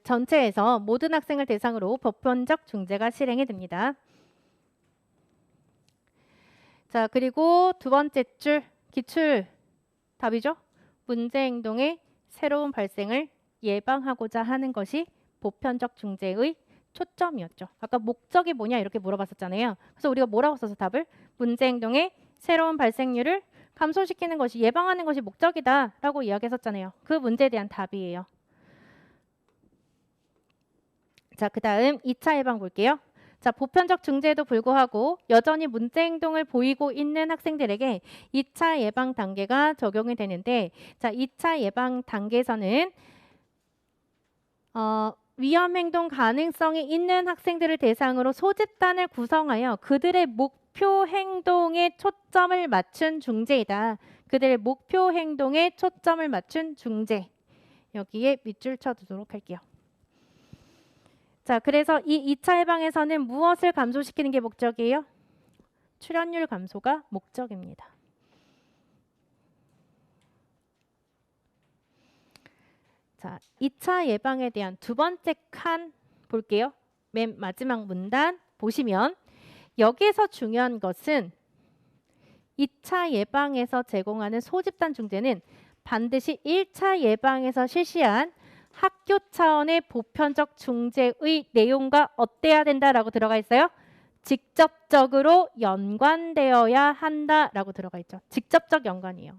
전체에서 모든 학생을 대상으로 보편적 중재가 실행이 됩니다. 자, 그리고 두 번째 줄 기출 답이죠. 문제 행동의 새로운 발생을 예방하고자 하는 것이 보편적 중재의 초점이었죠. 아까 목적이 뭐냐 이렇게 물어봤었잖아요. 그래서 우리가 뭐라고 써서 답을 문제 행동의 새로운 발생률을 감소시키는 것이 예방하는 것이 목적이다라고 이야기했었잖아요. 그 문제에 대한 답이에요. 자, 그 다음 2차 예방 볼게요. 자, 보편적 중재에도 불구하고 여전히 문제 행동을 보이고 있는 학생들에게 2차 예방 단계가 적용이 되는데 자, 2차 예방 단계에서는 위험 행동 가능성이 있는 학생들을 대상으로 소집단을 구성하여 그들의 목표 행동에 초점을 맞춘 중재이다. 그들의 목표 행동에 초점을 맞춘 중재. 여기에 밑줄 쳐두도록 할게요. 자, 그래서 이 2차 예방에서는 무엇을 감소시키는 게 목적이에요? 출현율 감소가 목적입니다. 자, 2차 예방에 대한 두 번째 칸 볼게요. 맨 마지막 문단 보시면 여기에서 중요한 것은 2차 예방에서 제공하는 소집단 중재는 반드시 1차 예방에서 실시한 학교 차원의 보편적 중재의 내용과 어때야 된다라고 들어가 있어요? 직접적으로 연관되어야 한다라고 들어가 있죠. 직접적 연관이에요.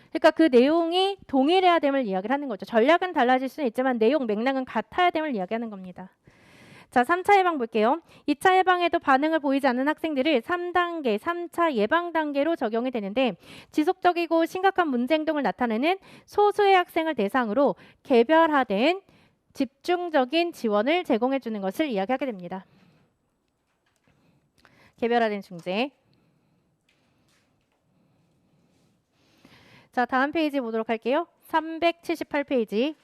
그러니까 그 내용이 동일해야 됨을 이야기를 하는 거죠. 전략은 달라질 수는 있지만 내용 맥락은 같아야 됨을 이야기하는 겁니다. 자, 3차 예방 볼게요. 2차 예방에도 반응을 보이지 않는 학생들을 3단계, 3차 예방 단계로 적용이 되는데 지속적이고 심각한 문제 행동을 나타내는 소수의 학생을 대상으로 개별화된 집중적인 지원을 제공해 주는 것을 이야기하게 됩니다. 개별화된 중재. 자, 다음 페이지 보도록 할게요. 378페이지.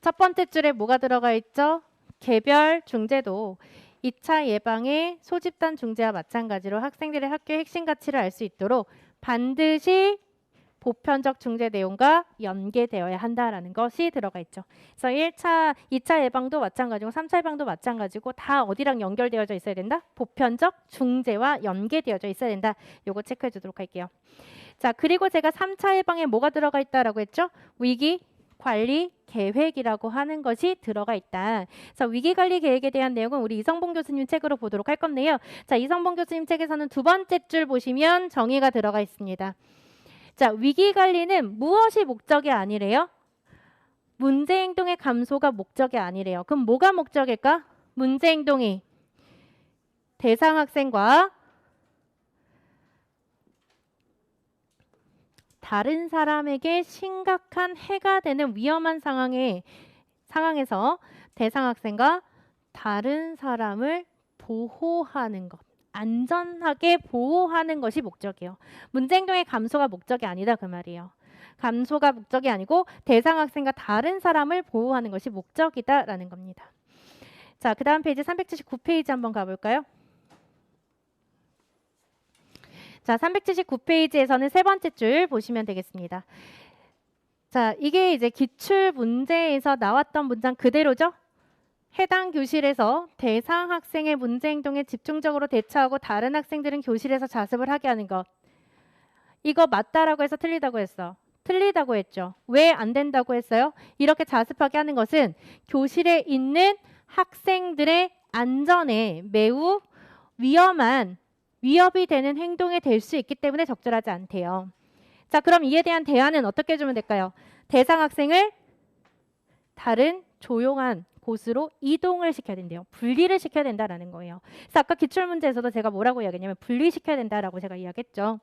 첫 번째 줄에 뭐가 들어가 있죠? 개별 중재도 2차 예방의 소집단 중재와 마찬가지로 학생들의 학교의 핵심 가치를 알 수 있도록 반드시 보편적 중재 내용과 연계되어야 한다라는 것이 들어가 있죠. 그래서 1차, 2차 예방도 마찬가지고 3차 예방도 마찬가지고 다 어디랑 연결되어져 있어야 된다? 보편적 중재와 연계되어져 있어야 된다. 요거 체크해 주도록 할게요. 자, 그리고 제가 3차 예방에 뭐가 들어가 있다라고 했죠? 위기 관리 계획이라고 하는 것이 들어가 있다. 자, 위기관리 계획에 대한 내용은 우리 이성봉 교수님 책으로 보도록 할 건데요. 자, 이성봉 교수님 책에서는 두 번째 줄 보시면 정의가 들어가 있습니다. 자, 위기관리는 무엇이 목적이 아니래요? 문제행동의 감소가 목적이 아니래요. 그럼 뭐가 목적일까? 문제행동이 대상 학생과 다른 사람에게 심각한 해가 되는 위험한 상황에서 대상 학생과 다른 사람을 보호하는 것, 안전하게 보호하는 것이 목적이에요. 문제행동의 감소가 목적이 아니다 그 말이에요. 감소가 목적이 아니고 대상 학생과 다른 사람을 보호하는 것이 목적이다라는 겁니다. 자, 그 다음 페이지 379페이지 한번 가볼까요? 자, 379페이지에서는 세 번째 줄 보시면 되겠습니다. 자, 이게 이제 기출 문제에서 나왔던 문장 그대로죠? 해당 교실에서 대상 학생의 문제 행동에 집중적으로 대처하고 다른 학생들은 교실에서 자습을 하게 하는 것. 이거 맞다라고 해서 틀리다고 했어. 틀리다고 했죠. 왜 안 된다고 했어요? 이렇게 자습하게 하는 것은 교실에 있는 학생들의 안전에 매우 위협이 되는 행동이 될 수 있기 때문에 적절하지 않대요. 자, 그럼 이에 대한 대안은 어떻게 해주면 될까요? 대상 학생을 다른 조용한 곳으로 이동을 시켜야 된대요. 분리를 시켜야 된다라는 거예요. 그래서 아까 기출문제에서도 제가 뭐라고 이야기했냐면 분리시켜야 된다라고 제가 이야기했죠.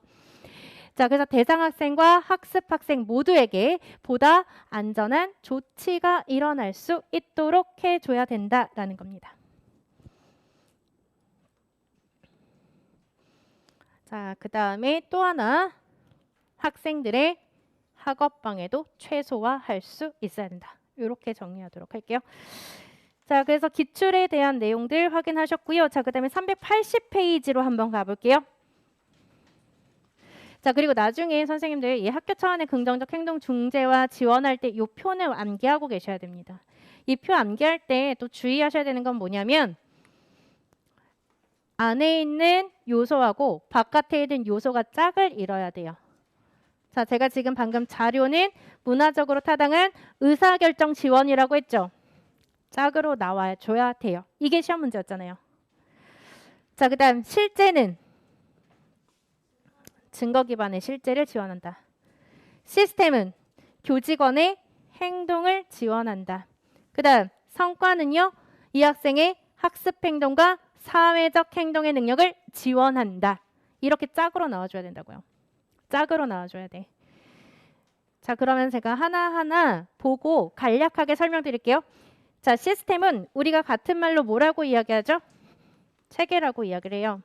자, 그래서 대상 학생과 학습 학생 모두에게 보다 안전한 조치가 일어날 수 있도록 해줘야 된다라는 겁니다. 자, 그 다음에 또 하나 학생들의 학업 방해도 최소화할 수 있어야 된다. 이렇게 정리하도록 할게요. 자, 그래서 기출에 대한 내용들 확인하셨고요. 자, 그 다음에 380페이지로 한번 가볼게요. 자, 그리고 나중에 선생님들 이 학교 차원의 긍정적 행동 중재와 지원할 때 이 표는 암기하고 계셔야 됩니다. 이 표 암기할 때 또 주의하셔야 되는 건 뭐냐면 안에 있는 요소하고 바깥에 있는 요소가 짝을 이뤄야 돼요. 자, 제가 지금 방금 자료는 문화적으로 타당한 의사결정 지원이라고 했죠. 짝으로 나와줘야 돼요. 이게 시험 문제였잖아요. 자, 그 다음 실제는 증거 기반의 실제를 지원한다. 시스템은 교직원의 행동을 지원한다. 그 다음 성과는요. 이 학생의 학습 행동과 사회적 행동의 능력을 지원한다. 이렇게 짝으로 나와줘야 된다고요. 짝으로 나와줘야 돼. 자, 그러면 제가 하나하나 보고 간략하게 설명드릴게요. 자, 시스템은 우리가 같은 말로 뭐라고 이야기하죠? 체계라고 이야기를 해요.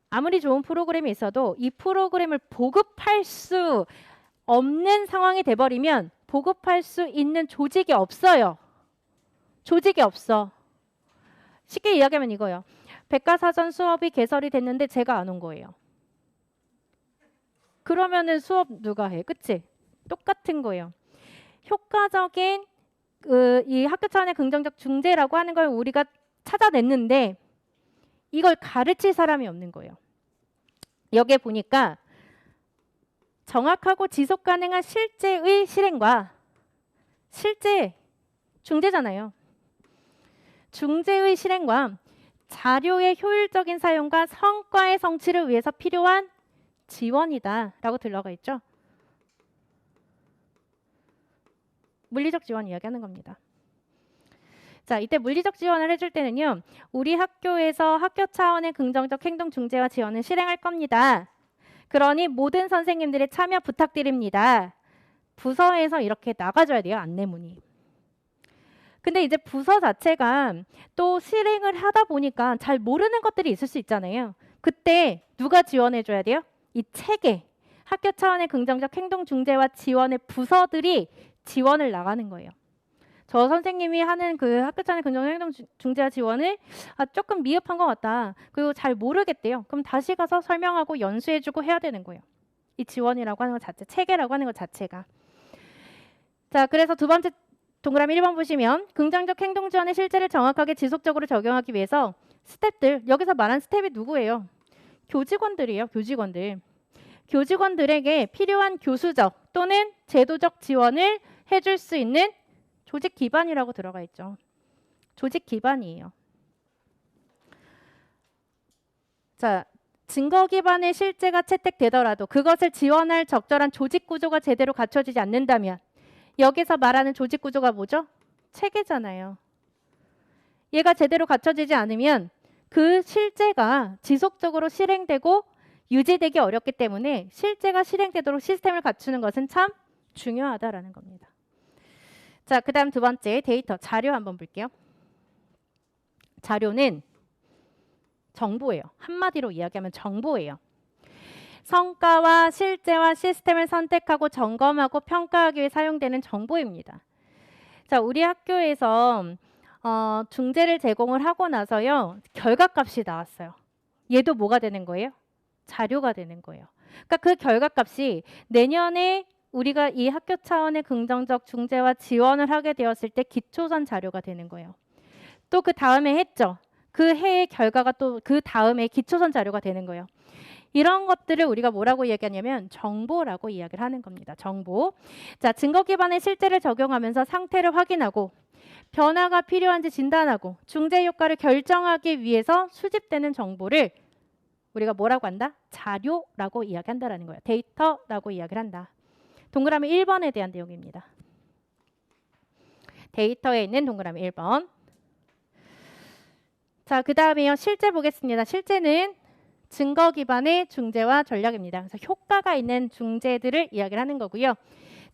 아무리 좋은 프로그램이 있어도 이 프로그램을 보급할 수 없는 상황이 돼버리면 보급할 수 있는 조직이 없어요. 조직이 없어. 쉽게 이야기하면 이거예요. 백과사전 수업이 개설이 됐는데 제가 안 온 거예요. 그러면은 수업 누가 해? 그치? 똑같은 거예요. 효과적인 이 학교 차원의 긍정적 중재라고 하는 걸 우리가 찾아냈는데 이걸 가르칠 사람이 없는 거예요. 여기에 보니까 정확하고 지속 가능한 실제의 실행과 실제 중재잖아요. 중재의 실행과 자료의 효율적인 사용과 성과의 성취를 위해서 필요한 지원이다 라고 들어가 있죠. 물리적 지원 이야기하는 겁니다. 자, 이때 물리적 지원을 해줄 때는요. 우리 학교에서 학교 차원의 긍정적 행동 중재와 지원을 실행할 겁니다. 그러니 모든 선생님들의 참여 부탁드립니다. 부서에서 이렇게 나가줘야 돼요. 안내문이. 근데 이제 부서 자체가 또 실행을 하다 보니까 잘 모르는 것들이 있을 수 있잖아요. 그때 누가 지원해줘야 돼요? 이 체계, 학교 차원의 긍정적 행동 중재와 지원의 부서들이 지원을 나가는 거예요. 저 선생님이 하는 그 학교 차원의 긍정적 행동 중재와 지원을 조금 미흡한 것 같다. 그리고 잘 모르겠대요. 그럼 다시 가서 설명하고 연수해주고 해야 되는 거예요. 이 지원이라고 하는 것 자체, 체계라고 하는 것 자체가. 자, 그래서 두 번째 동그라미 1번 보시면 긍정적 행동 지원의 실제를 정확하게 지속적으로 적용하기 위해서 스텝들, 여기서 말한 스텝이 누구예요? 교직원들이에요. 교직원들. 교직원들에게 필요한 교수적 또는 제도적 지원을 해줄 수 있는 조직 기반이라고 들어가 있죠. 조직 기반이에요. 자, 증거 기반의 실제가 채택되더라도 그것을 지원할 적절한 조직 구조가 제대로 갖춰지지 않는다면 여기서 말하는 조직 구조가 뭐죠? 체계잖아요. 얘가 제대로 갖춰지지 않으면 그 실제가 지속적으로 실행되고 유지되기 어렵기 때문에 실제가 실행되도록 시스템을 갖추는 것은 참 중요하다라는 겁니다. 자, 그 다음 두 번째 데이터, 자료 한번 볼게요. 자료는 정보예요. 한마디로 이야기하면 정보예요. 성과와 실제와 시스템을 선택하고 점검하고 평가하기 위해 사용되는 정보입니다. 자, 우리 학교에서 중재를 제공을 하고 나서요. 결과값이 나왔어요. 얘도 뭐가 되는 거예요? 자료가 되는 거예요. 그러니까 그 결과값이 내년에 우리가 이 학교 차원의 긍정적 중재와 지원을 하게 되었을 때 기초선 자료가 되는 거예요. 또 그 다음에 했죠. 그 해의 결과가 또 그 다음에 기초선 자료가 되는 거예요. 이런 것들을 우리가 뭐라고 얘기하냐면 정보라고 이야기를 하는 겁니다. 정보. 자, 증거 기반의 실제를 적용하면서 상태를 확인하고 변화가 필요한지 진단하고 중재 효과를 결정하기 위해서 수집되는 정보를 우리가 뭐라고 한다? 자료라고 이야기한다라는 거예요. 데이터라고 이야기를 한다. 동그라미 1번에 대한 내용입니다. 데이터에 있는 동그라미 1번. 자, 그 다음에요. 실제 보겠습니다. 실제는 증거 기반의 중재와 전략입니다. 그래서 효과가 있는 중재들을 이야기를 하는 거고요.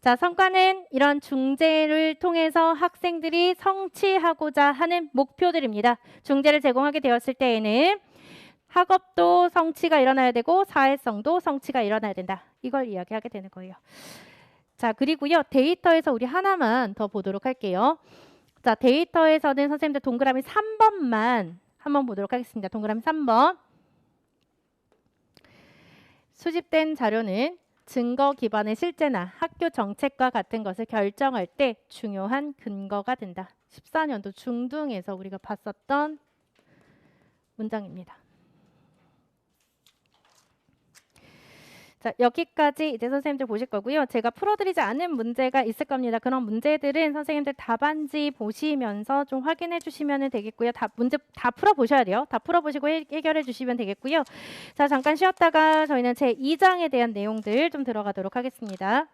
자, 성과는 이런 중재를 통해서 학생들이 성취하고자 하는 목표들입니다. 중재를 제공하게 되었을 때에는 학업도 성취가 일어나야 되고 사회성도 성취가 일어나야 된다. 이걸 이야기하게 되는 거예요. 자, 그리고요. 데이터에서 우리 하나만 더 보도록 할게요. 자, 데이터에서는 선생님들 동그라미 3번만 한번 보도록 하겠습니다. 동그라미 3번. 수집된 자료는 증거 기반의 실제나 학교 정책과 같은 것을 결정할 때 중요한 근거가 된다. 14년도 중등에서 우리가 봤었던 문장입니다. 자, 여기까지 이제 선생님들 보실 거고요. 제가 풀어드리지 않은 문제가 있을 겁니다. 그런 문제들은 선생님들 답안지 보시면서 좀 확인해 주시면 되겠고요. 문제 다 풀어보셔야 돼요. 다 풀어보시고 해결해 주시면 되겠고요. 자, 잠깐 쉬었다가 저희는 제 2장에 대한 내용들 좀 들어가도록 하겠습니다.